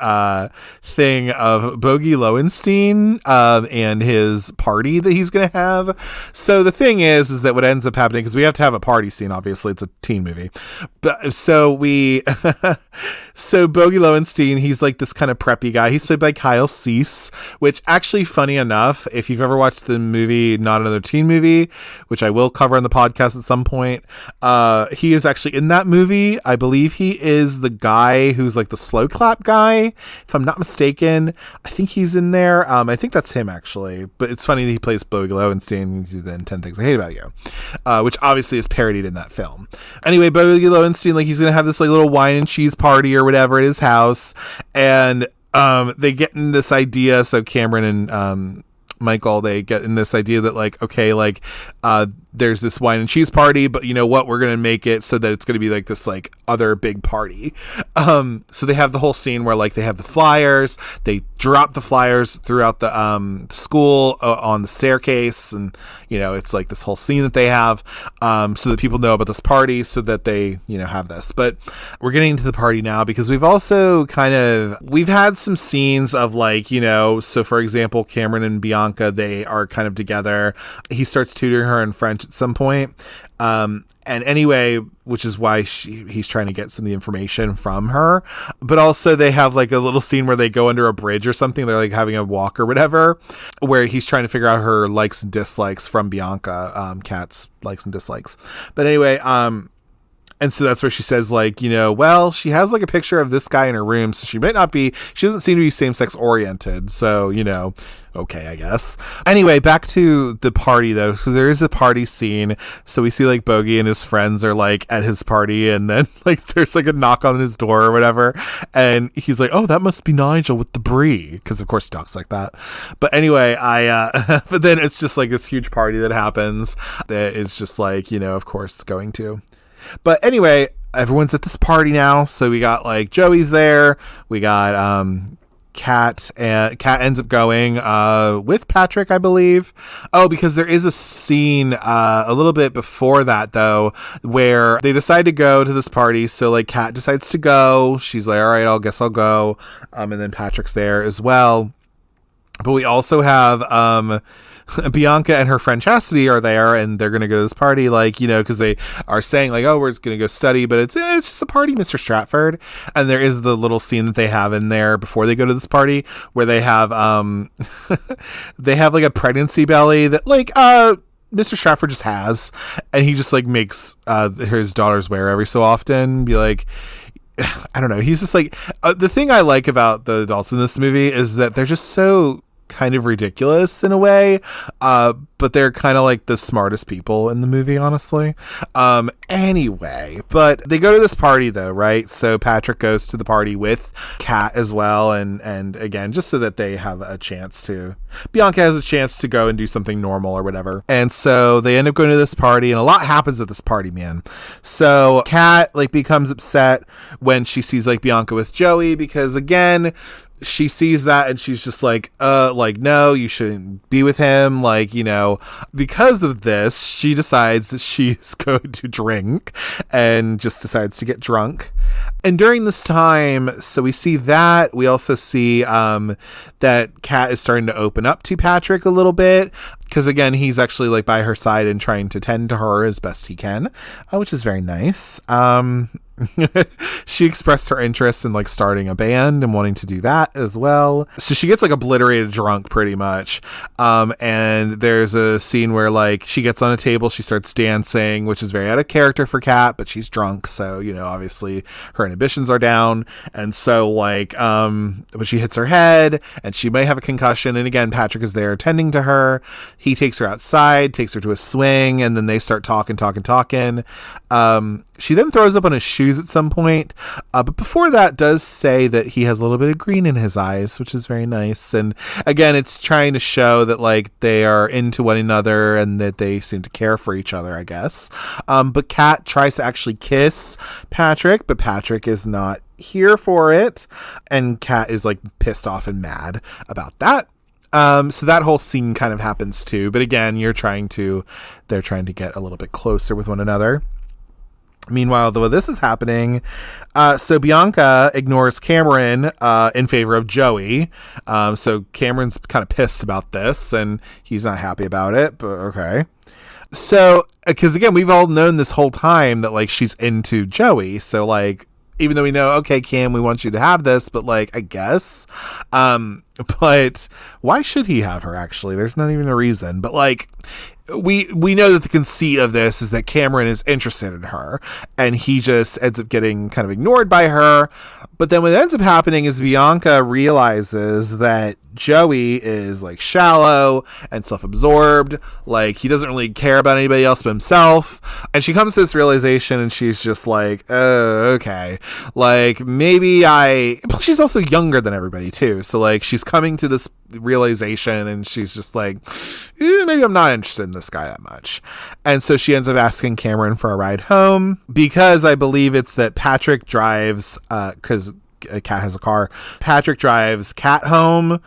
thing of Bogey Lowenstein and his party that he's going to have. So the thing is that what ends up happening, because we have to have a party scene, obviously, it's a teen movie. But so so Bogey Lowenstein, he's like this kind of preppy guy. He's played by Kyle Cease, which actually, funny enough, if you've ever watched the movie Not Another Teen Movie, which I will cover on the podcast at some point, he is actually in that movie. I believe he is the guy who's like the slow clap guy, if I'm not mistaken. I think he's in there. I think that's him, actually. But it's funny that he plays Bogey Lowenstein. He's in 10 Things I Hate About You, which obviously is parodied in that film. Anyway, Bogey Lowenstein, like, he's gonna have this like little wine and cheese party or whatever at his house, and they get in this idea. So Cameron and Michael, they get in this idea that like, okay, like there's this wine and cheese party, but you know what, we're gonna make it so that it's gonna be like this like other big party. So they have the whole scene where like they have the flyers, they drop the flyers throughout the school on the staircase, and you know, it's like this whole scene that they have so that people know about this party, so that they, you know, have this. But we're getting into the party now, because we've also we've had some scenes of like, you know, so for example, Cameron and Bianca, they are kind of together. He starts tutoring her in French at some point. And anyway, which is why he's trying to get some of the information from her. But also they have like a little scene where they go under a bridge or something. They're like having a walk or whatever, where he's trying to figure out her likes and dislikes from Bianca, Kat's likes and dislikes. But anyway, and so that's where she says, like, you know, well, she has like a picture of this guy in her room, so she doesn't seem to be same-sex oriented. So, you know, okay, I guess. Anyway, back to the party though, because there is a party scene. So we see like Bogey and his friends are like at his party, and then like there's like a knock on his door or whatever, and he's like, oh, that must be Nigel with the brie, because of course he talks like that. But anyway, but then it's just like this huge party that happens that is just like, you know, of course going to. But anyway, everyone's at this party now. So we got like Joey's there. We got Kat, and Kat ends up going with Patrick, I believe. Oh, because there is a scene a little bit before that though, where they decide to go to this party. So like Kat decides to go. She's like, all right, I guess I'll go. And then Patrick's there as well. But we also have Bianca and her friend Chastity are there, and they're going to go to this party, like, you know, because they are saying like, oh, we're going to go study, but it's just a party, Mr. Stratford. And there is the little scene that they have in there before they go to this party where they have they have like a pregnancy belly that like Mr. Stratford just has, and he just like makes his daughters wear every so often, be like, I don't know, he's just like the thing I like about the adults in this movie is that they're just so kind of ridiculous in a way, but they're kind of like the smartest people in the movie, honestly. Anyway, but they go to this party though, right? So Patrick goes to the party with Kat as well, and again, just so that they have a chance to, Bianca has a chance to go and do something normal or whatever. And so they end up going to this party, and a lot happens at this party, man. So Kat like becomes upset when she sees like Bianca with Joey, because again, she sees that and she's just like no, you shouldn't be with him. Like, you know, because of this, she decides that she's going to drink and just decides to get drunk. And during this time, so we see that, we also see that Kat is starting to open up to Patrick a little bit, because again, he's actually like by her side and trying to tend to her as best he can, which is very nice. She expressed her interest in like starting a band and wanting to do that as well. So she gets like obliterated drunk pretty much. And there's a scene where like she gets on a table, she starts dancing, which is very out of character for Kat, but she's drunk. So, you know, obviously her inhibitions are down. And so like, but she hits her head and she may have a concussion. And again, Patrick is there tending to her. He takes her outside, takes her to a swing, and then they start talking. She then throws up on his shoes at some point, but before that does say that he has a little bit of green in his eyes, which is very nice. And again, it's trying to show that like they are into one another and that they seem to care for each other, I guess. But Kat tries to actually kiss Patrick, but Patrick is not here for it, and Kat is like pissed off and mad about that. So that whole scene kind of happens too, but again, they're trying to get a little bit closer with one another. Meanwhile, though this is happening, so Bianca ignores Cameron in favor of Joey. So Cameron's kind of pissed about this, and he's not happy about it, but okay. So, because again, we've all known this whole time that, like, she's into Joey. So, like, even though we know, okay, Cam, we want you to have this, but, like, I guess. But why should he have her, actually? There's not even a reason. But, like, we know that the conceit of this is that Cameron is interested in her, and he just ends up getting kind of ignored by her. But then what ends up happening is Bianca realizes that Joey is, like, shallow and self-absorbed. Like, he doesn't really care about anybody else but himself. And she comes to this realization, and she's just like, oh, okay. Like, but she's also younger than everybody, too. So, like, she's coming to this realization, and she's just like, maybe I'm not interested in this guy that much. And so she ends up asking Cameron for a ride home, because I believe it's that Patrick drives, because Kat has a car. Patrick drives Kat home,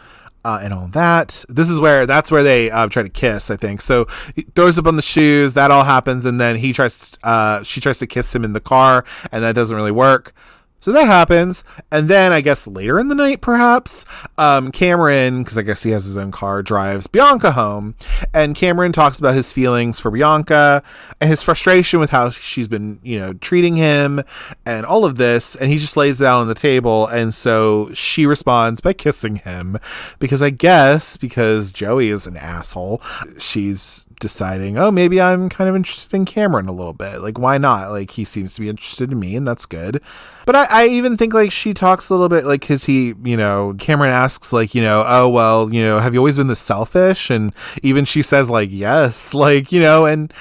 and all that. That's where they try to kiss, I think. So he throws up on the shoes, that all happens, and then she tries to kiss him in the car, and that doesn't really work. So that happens, and then I guess later in the night, perhaps, Cameron, because I guess he has his own car, drives Bianca home, and Cameron talks about his feelings for Bianca and his frustration with how she's been, treating him and all of this, and he just lays it out on the table, and so she responds by kissing him, because Joey is an asshole, she's deciding, oh, maybe I'm kind of interested in Cameron a little bit. Like, why not? Like, he seems to be interested in me, and that's good. But I even think, like, she talks a little bit, like, because Cameron asks, like, oh, well, have you always been this selfish? And even she says, like, yes, like, and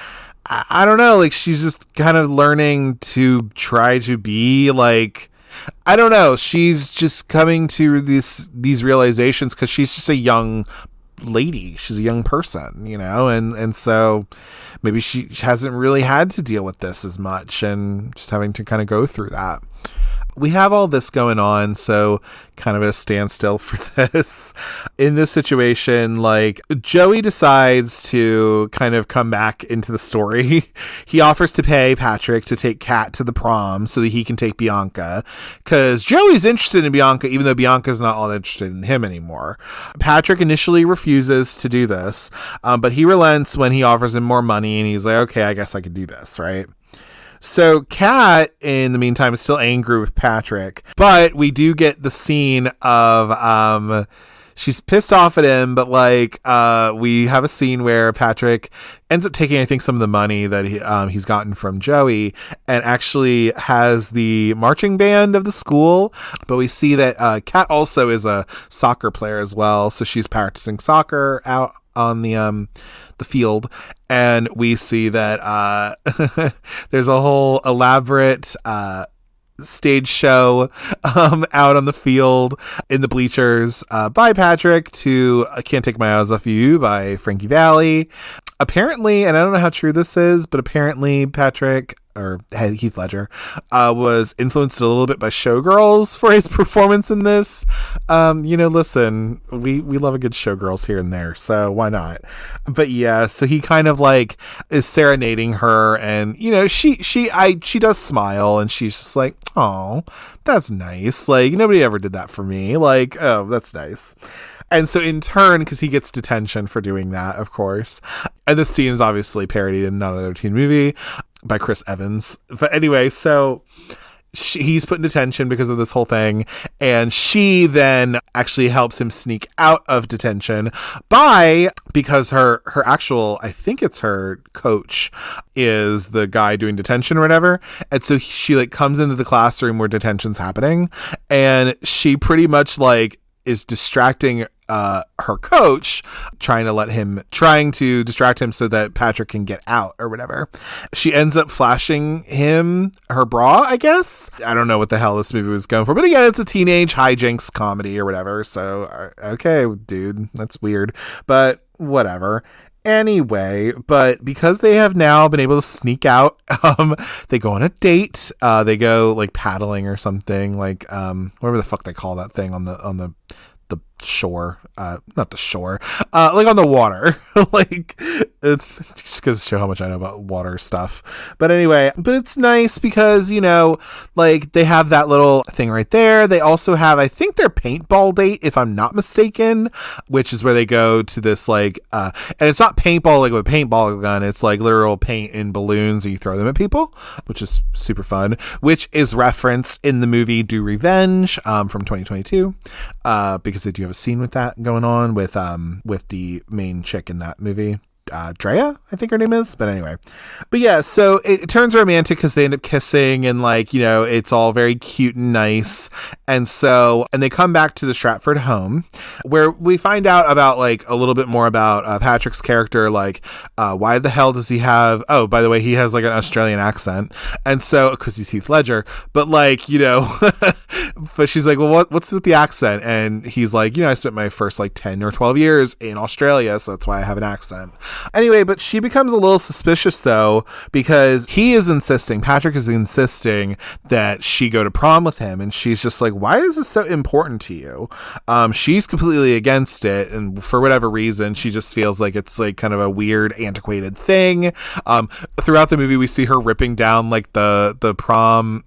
I don't know, like, she's just kind of learning to try to be, like, I don't know, she's just coming to these realizations because she's just a young lady, she's a young person, and so maybe she hasn't really had to deal with this as much, and just having to kind of go through that. We have all this going on, so kind of at a standstill for this. In this situation, like, Joey decides to kind of come back into the story. He offers to pay Patrick to take Kat to the prom so that he can take Bianca, because Joey's interested in Bianca, even though Bianca's not all interested in him anymore. Patrick initially refuses to do this, but he relents when he offers him more money, and he's like, okay, I guess I could do this, right? So Kat, in the meantime, is still angry with Patrick, but we do get the scene of she's pissed off at him, but like we have a scene where Patrick ends up taking, I think, some of the money that he's gotten from Joey, and actually has the marching band of the school. But we see that Kat also is a soccer player as well, so she's practicing soccer out on the field, and we see that there's a whole elaborate stage show out on the field in the bleachers by Patrick to I Can't Take My Eyes Off You by Frankie Valli. Apparently, and I don't know how true this is, but apparently Patrick, or Heath Ledger, was influenced a little bit by Showgirls for his performance in this. Listen, we love a good Showgirls here and there, so why not? But yeah, so he kind of like is serenading her, and she does smile, and she's just like, oh, that's nice. Like, nobody ever did that for me. Like, oh, that's nice. And so in turn, because he gets detention for doing that, of course. And this scene is obviously parodied in another teen movie by Chris Evans. But anyway, so he's put in detention because of this whole thing. And she then actually helps him sneak out of detention because her actual, I think it's her coach, is the guy doing detention or whatever. And so she like comes into the classroom where detention's happening. And she pretty much like is distracting her coach, trying to distract him so that Patrick can get out or whatever. She ends up flashing him her bra, I guess. I don't know what the hell this movie was going for, but again, it's a teenage hijinks comedy or whatever. So, okay, dude, that's weird, but whatever. Anyway, but because they have now been able to sneak out, they go on a date. They go like paddling or something, like whatever the fuck they call that thing on the shore, not the shore, like on the water, like just because to show how much I know about water stuff. But anyway, but it's nice because, you know, like they have that little thing right there. They also have, I think, their paintball date, if I'm not mistaken, which is where they go to this like, and it's not paintball like with a paintball gun. It's like literal paint in balloons and you throw them at people, which is super fun, which is referenced in the movie Do Revenge from 2022, because they do have a scene with that going on with the main chick in that movie. Drea, I think her name is, but anyway, but yeah, so it turns romantic because they end up kissing and like, you know, it's all very cute and nice. And they come back to the Stratford home where we find out about like a little bit more about Patrick's character, like why the hell does he have, oh, by the way, he has like an Australian accent, and so because he's Heath Ledger, but like, you know, but she's like, well, what's with the accent? And he's like, you know, I spent my first like 10 or 12 years in Australia, so that's why I have an accent. Anyway, but she becomes a little suspicious though, because Patrick is insisting that she go to prom with him, and she's just like, why is this so important to you? She's completely against it, and for whatever reason, she just feels like it's like kind of a weird, antiquated thing. Throughout the movie, we see her ripping down like the prom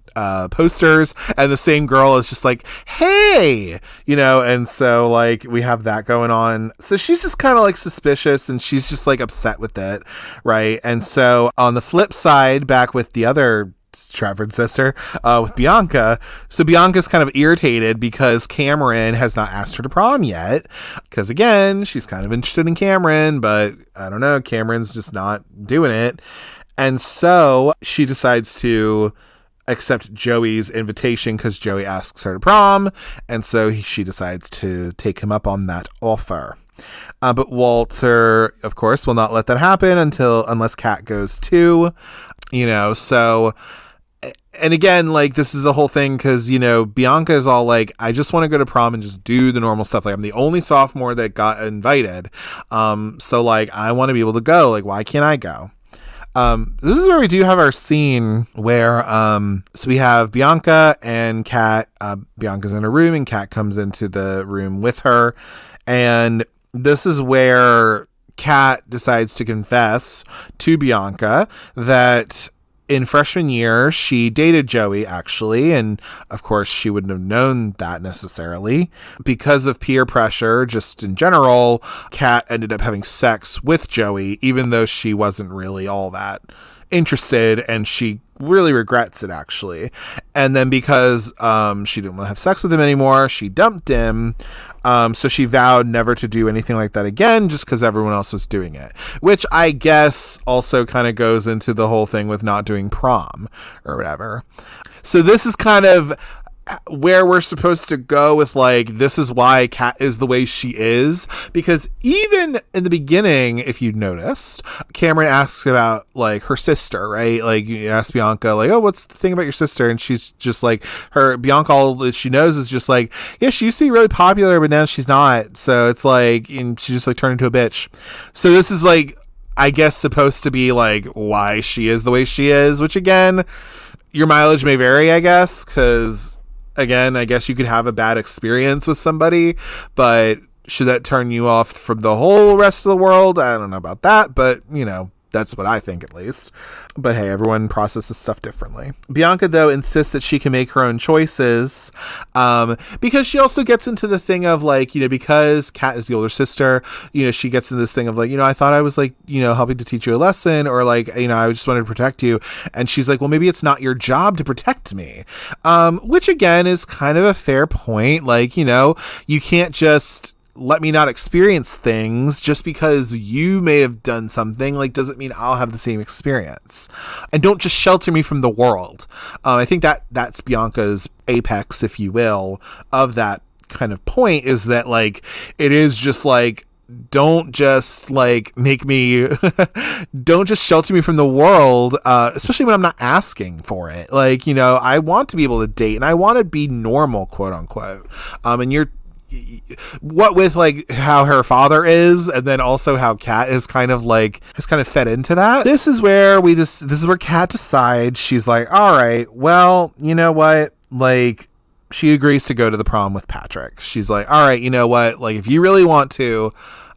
posters, and the same girl is just like, hey, you know, and so like we have that going on. So she's just kind of like suspicious, and she's just like upset with it, right? And so on the flip side, back with the other Stratford sister, with Bianca. So Bianca's kind of irritated because Cameron has not asked her to prom yet, because again, she's kind of interested in Cameron, but I don't know, Cameron's just not doing it. And so she decides to accept Joey's invitation because Joey asks her to prom, and so she decides to take him up on that offer. But Walter, of course, will not let that happen unless Kat goes too, you know. So, and again, like this is a whole thing because, you know, Bianca is all like, I just want to go to prom and just do the normal stuff. Like I'm the only sophomore that got invited, so like I want to be able to go. Like why can't I go? This is where we do have our scene where, so we have Bianca and Kat. Bianca's in a room and Kat comes into the room with her. And this is where Kat decides to confess to Bianca that in freshman year, she dated Joey, actually, and of course she wouldn't have known that necessarily. Because of peer pressure, just in general, Kat ended up having sex with Joey, even though she wasn't really all that interested, and she really regrets it, actually. And then because she didn't want to have sex with him anymore, she dumped him. So she vowed never to do anything like that again, just because everyone else was doing it, which I guess also kind of goes into the whole thing with not doing prom or whatever. So this is kind of where we're supposed to go with like, this is why Kat is the way she is, because even in the beginning, if you noticed, Cameron asks about like her sister, right? Like you ask Bianca like, oh, what's the thing about your sister? And she's just like, Bianca, all that she knows is just like, yeah, she used to be really popular, but now she's not. So it's like, and she just like turned into a bitch. So this is like, I guess supposed to be like why she is the way she is, which again, your mileage may vary, I guess, because again, I guess you could have a bad experience with somebody, but should that turn you off from the whole rest of the world? I don't know about that, but you know, that's what I think at least. But hey, everyone processes stuff differently. Bianca, though, insists that she can make her own choices, because she also gets into the thing of like, you know, because Kat is the older sister, you know, she gets into this thing of like, you know, I thought I was like, you know, helping to teach you a lesson, or like, you know, I just wanted to protect you. And she's like, well, maybe it's not your job to protect me, which again is kind of a fair point. Like, you know, you can't just let me not experience things just because you may have done something, like doesn't mean I'll have the same experience, and don't just shelter me from the world. I think that's Bianca's apex, if you will, of that kind of point, is that like, it is just like, don't just like make me don't just shelter me from the world, especially when I'm not asking for it. Like, you know, I want to be able to date and I want to be normal, quote unquote. And you're, what with like how her father is, and then also how Kat is kind of like has kind of fed into that. This is where Kat decides, she's like, all right, well, you know what, like she agrees to go to the prom with Patrick. She's like, all right, you know what? Like, if you really want to,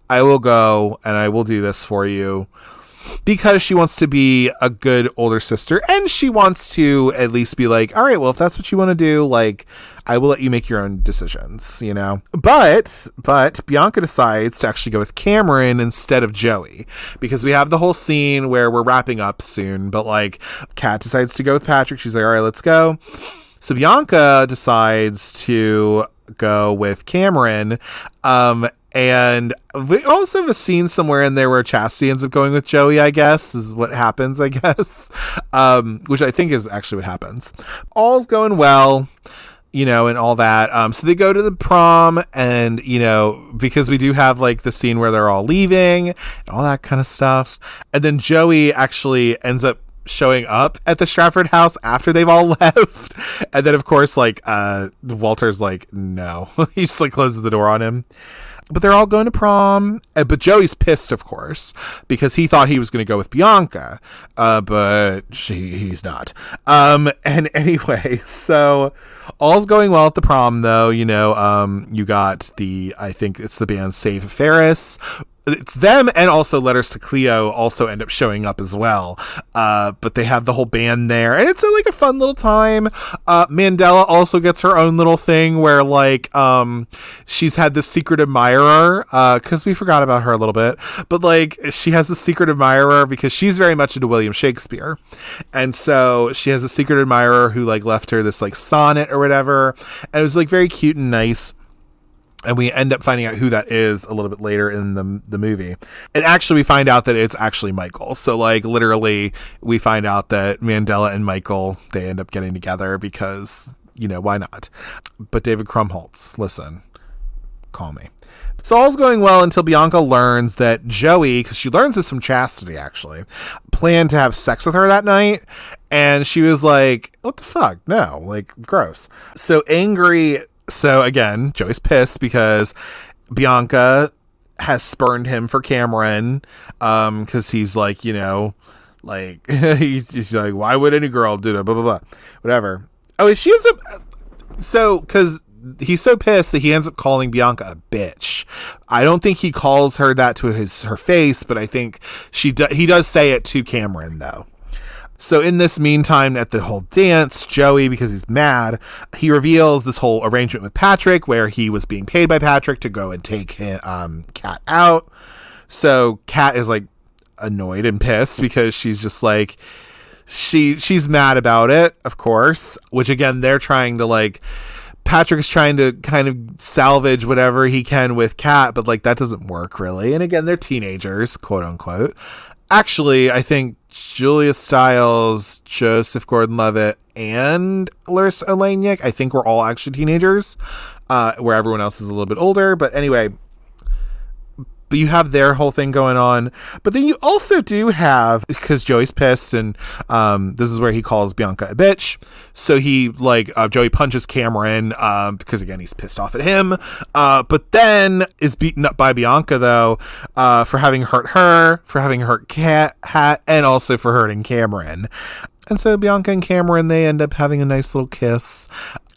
I will go and I will do this for you, because she wants to be a good older sister, and she wants to at least be like, all right, well, if that's what you want to do, like, I will let you make your own decisions, you know? But Bianca decides to actually go with Cameron instead of Joey, because we have the whole scene where we're wrapping up soon, but like, Kat decides to go with Patrick. She's like, all right, let's go. So Bianca decides to go with Cameron, and we also have a scene somewhere in there where Chastity ends up going with Joey, I guess, is what happens, I guess. Which I think is actually what happens. All's going well, you know, and all that. So they go to the prom, and, you know, because we do have like the scene where they're all leaving and all that kind of stuff. And then Joey actually ends up showing up at the Stratford house after they've all left. And then, of course, like, Walter's like, no. He just like closes the door on him. But they're all going to prom. But Joey's pissed, of course, because he thought he was going to go with Bianca. But he's not. And anyway, so all's going well at the prom, though. You know, you got I think it's the band Save Ferris. It's them, and also Letters to Cleo also end up showing up as well. But they have the whole band there, and it's like a fun little time. Mandela also gets her own little thing where, like, she's had this secret admirer, because we forgot about her a little bit, but like, she has a secret admirer because she's very much into William Shakespeare, and so she has a secret admirer who like left her this like sonnet or whatever, and it was like very cute and nice. And we end up finding out who that is a little bit later in the movie. And actually, we find out that it's actually Michael. So, like, literally, we find out that Mandela and Michael, they end up getting together because, you know, why not? But David Krumholtz, listen, call me. So all's going well until Bianca learns that Joey, because she learns this from Chastity, actually, planned to have sex with her that night. And she was like, what the fuck? No, like, gross. So angry. So again, Joey's pissed because Bianca has spurned him for Cameron, because he's like, you know, like, he's like, why would any girl do that, blah, blah, blah, whatever. Oh, she ends up, so, because he's so pissed that he ends up calling Bianca a bitch. I don't think he calls her that to her face, but I think he does say it to Cameron, though. So in this meantime, at the whole dance, Joey, because he's mad, he reveals this whole arrangement with Patrick where he was being paid by Patrick to go and take Kat out. So Kat is like annoyed and pissed because she's just like, she's mad about it, of course, which again, they're trying to like, Patrick is trying to kind of salvage whatever he can with Kat, but like that doesn't work really. And again, they're teenagers, quote unquote. Actually, I think Julia Stiles, Joseph Gordon-Levitt, and Larisa Oleynik, I think we're all actually teenagers, where everyone else is a little bit older. But anyway, but you have their whole thing going on. But then you also do have, because Joey's pissed, and this is where he calls Bianca a bitch. So he, like, Joey punches Cameron, because again, he's pissed off at him. But then is beaten up by Bianca, though, for having hurt her, for having hurt Kat, and also for hurting Cameron. And so Bianca and Cameron, they end up having a nice little kiss.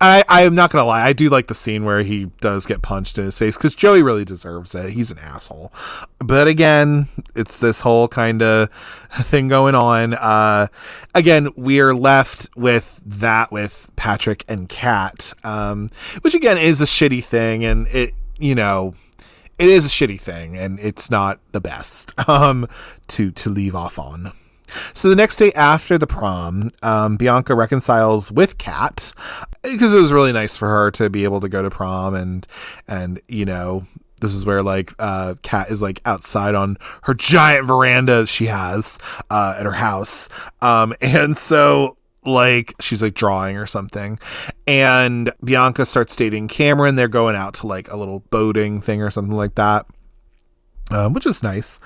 I'm not gonna lie, I do like the scene where he does get punched in his face, because Joey really deserves it. He's an asshole. But again, it's this whole kind of thing going on. Again, we are left with that with Patrick and Kat, which again is a shitty thing, and it, you know, it is a shitty thing, and it's not the best to leave off on. So the next day after the prom, Bianca reconciles with Kat, because it was really nice for her to be able to go to prom, and you know, this is where like Kat is like outside on her giant veranda she has at her house, and so like she's like drawing or something, and Bianca starts dating Cameron. They're going out to like a little boating thing or something like that, which is nice.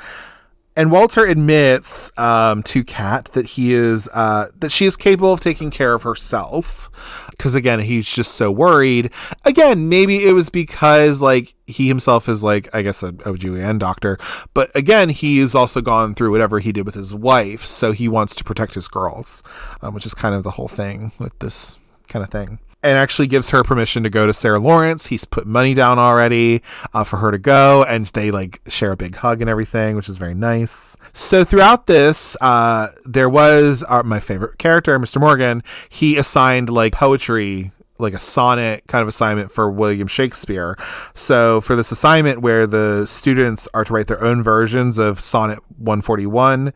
And Walter admits to Kat that she is capable of taking care of herself, because again, he's just so worried. Again, maybe it was because like he himself is like, I guess, an OBGYN doctor, but again, he's also gone through whatever he did with his wife, so he wants to protect his girls, which is kind of the whole thing with this kind of thing. and actually gives her permission to go to Sarah Lawrence. He's put money down already for her to go, and they like share a big hug and everything, which is very nice. So throughout this, there was my favorite character, Mr. Morgan. He assigned like poetry, like a sonnet kind of assignment for William Shakespeare. So for this assignment where the students are to write their own versions of Sonnet 141,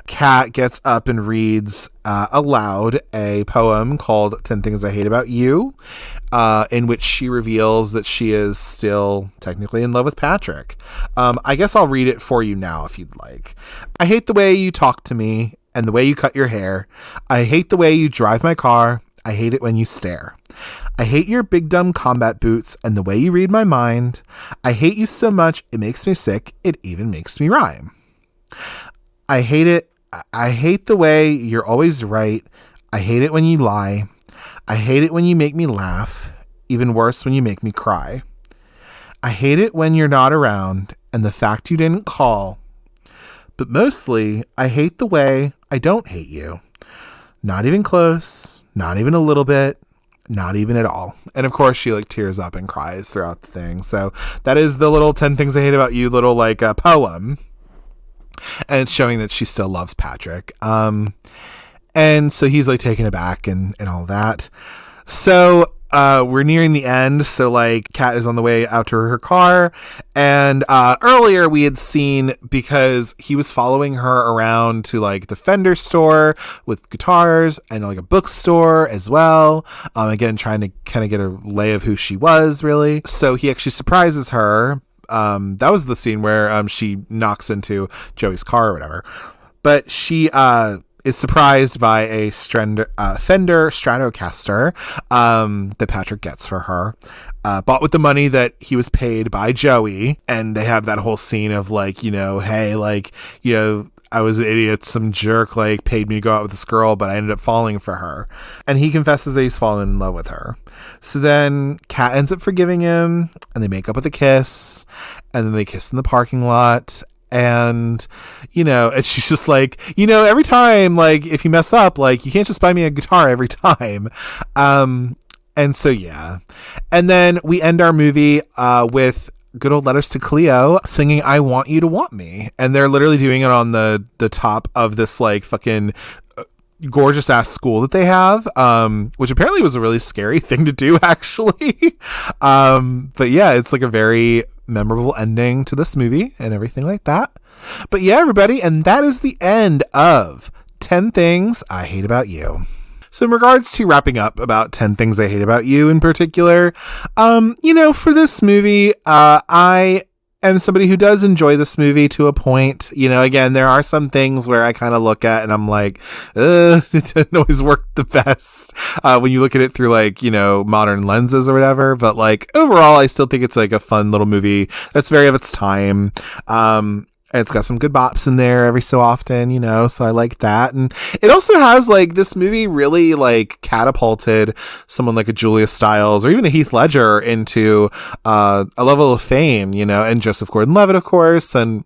Kat gets up and reads aloud a poem called 10 Things I Hate About You, in which she reveals that she is still technically in love with Patrick. I guess I'll read it for you now if you'd like. I hate the way you talk to me and the way you cut your hair. I hate the way you drive my car. I hate it when you stare. I hate your big dumb combat boots and the way you read my mind. I hate you so much it makes me sick. It even makes me rhyme. I hate it. I hate the way you're always right. I hate it when you lie. I hate it when you make me laugh. Even worse when you make me cry. I hate it when you're not around and the fact you didn't call. But mostly, I hate the way I don't hate you. Not even close, not even a little bit, not even at all. And of course, she like tears up and cries throughout the thing. So that is the little 10 Things I Hate About You little like poem. And it's showing that she still loves Patrick. And so he's like taken aback and all that. So we're nearing the end. So like Kat is on the way out to her car. And earlier we had seen, because he was following her around to like the Fender store with guitars and like a bookstore as well. Again, trying to kind of get a lay of who she was really. So he actually surprises her. That was the scene where she knocks into Joey's car or whatever. But she is surprised by a Fender Stratocaster that Patrick gets for her, bought with the money that he was paid by Joey. And they have that whole scene of like, you know, hey, like, you know, I was an idiot. Some jerk like paid me to go out with this girl, but I ended up falling for her. And he confesses that he's fallen in love with her. So then Kat ends up forgiving him and they make up with a kiss, and then they kiss in the parking lot. And, you know, and she's just like, you know, every time, like, if you mess up, like, you can't just buy me a guitar every time. And so, yeah. And then we end our movie with good old Letters to Cleo singing I Want You to Want Me. And they're literally doing it on the top of this, like, fucking gorgeous ass school that they have, which apparently was a really scary thing to do, actually. But yeah, it's like a very memorable ending to this movie and everything like that. But yeah, everybody, and that is the end of 10 Things I Hate About You. So in regards to wrapping up about 10 Things I Hate About You in particular, you know, for this movie, I am somebody who does enjoy this movie to a point. You know, again, there are some things where I kind of look at and I'm like, it didn't always work the best when you look at it through like, you know, modern lenses or whatever. But like overall, I still think it's like a fun little movie that's very of its time. And it's got some good bops in there every so often, you know, so I like that. And it also has like, this movie really like catapulted someone like a Julia Stiles or even a Heath Ledger into a level of fame, you know, and Joseph Gordon-Levitt, of course. And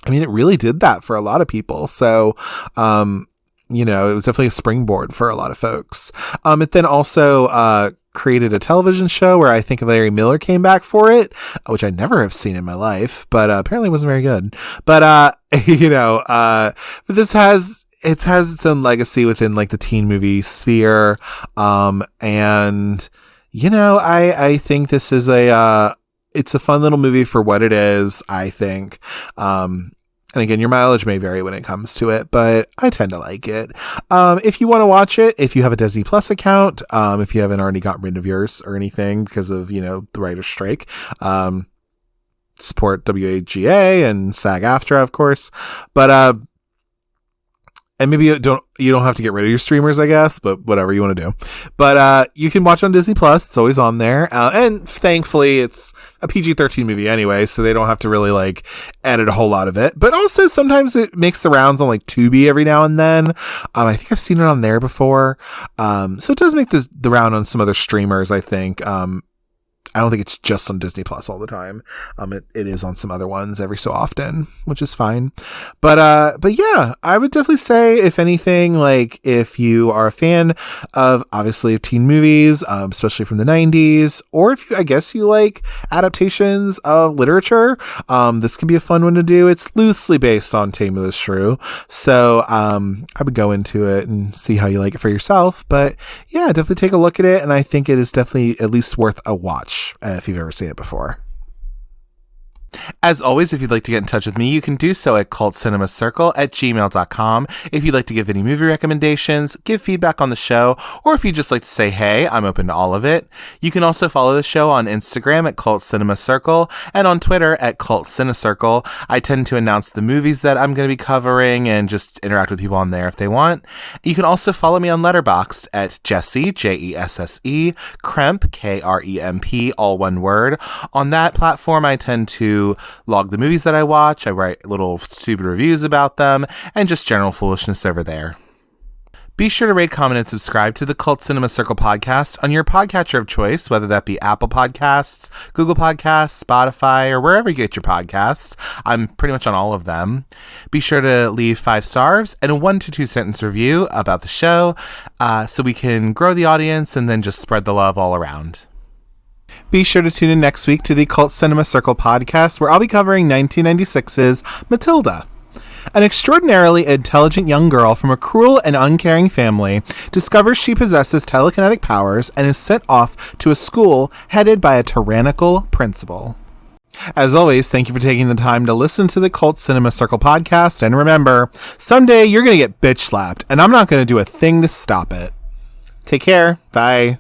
I mean, it really did that for a lot of people. So, you know, it was definitely a springboard for a lot of folks. It then also created a television show where I think Larry Miller came back for it, which I never have seen in my life, but apparently wasn't very good. But you know, but this has its own legacy within like the teen movie sphere, and you know, I think this is it's a fun little movie for what it is, I think. And again, your mileage may vary when it comes to it, but I tend to like it. If you want to watch it, if you have a Disney Plus account, if you haven't already gotten rid of yours or anything because of, you know, the writer's strike, support WAGA and SAG-AFTRA, of course. But, and maybe you don't have to get rid of your streamers, I guess, but whatever you want to do. But you can watch on Disney Plus. It's always on there. And thankfully, it's a PG-13 movie anyway, so they don't have to really like edit a whole lot of it. But also sometimes it makes the rounds on like Tubi every now and then. I think I've seen it on there before. So it does make the round on some other streamers, I think. I don't think it's just on Disney Plus all the time. It is on some other ones every so often, which is fine. But yeah, I would definitely say, if anything, like, if you are a fan of, obviously, of teen movies, especially from the 90s, or if I guess you like adaptations of literature, this could be a fun one to do. It's loosely based on Tame of the Shrew. So, I would go into it and see how you like it for yourself. But yeah, definitely take a look at it. And I think it is definitely at least worth a watch. If you've ever seen it before. As always, if you'd like to get in touch with me, you can do so at cultcinemacircle@gmail.com. If you'd like to give any movie recommendations, give feedback on the show, or if you'd just like to say hey, I'm open to all of it. You can also follow the show on Instagram at cultcinemacircle and on Twitter at cultcinecircle. I tend to announce the movies that I'm going to be covering and just interact with people on there if they want. You can also follow me on Letterboxd at Jesse, Jesse, Kremp, Kremp, all one word. On that platform, I tend to log the movies that I watch. I write little stupid reviews about them and just general foolishness over there. Be sure to rate, comment, and subscribe to the Cult Cinema Circle podcast on your podcatcher of choice, whether that be Apple Podcasts, Google Podcasts, Spotify, or wherever you get your podcasts. I'm pretty much on all of them. Be sure to leave 5 stars and a 1 to 2 sentence review about the show so we can grow the audience and then just spread the love all around. Be sure to tune in next week to the Cult Cinema Circle podcast, where I'll be covering 1996's Matilda. An extraordinarily intelligent young girl from a cruel and uncaring family discovers she possesses telekinetic powers and is sent off to a school headed by a tyrannical principal. As always, thank you for taking the time to listen to the Cult Cinema Circle podcast, and remember, someday you're going to get bitch slapped, and I'm not going to do a thing to stop it. Take care. Bye.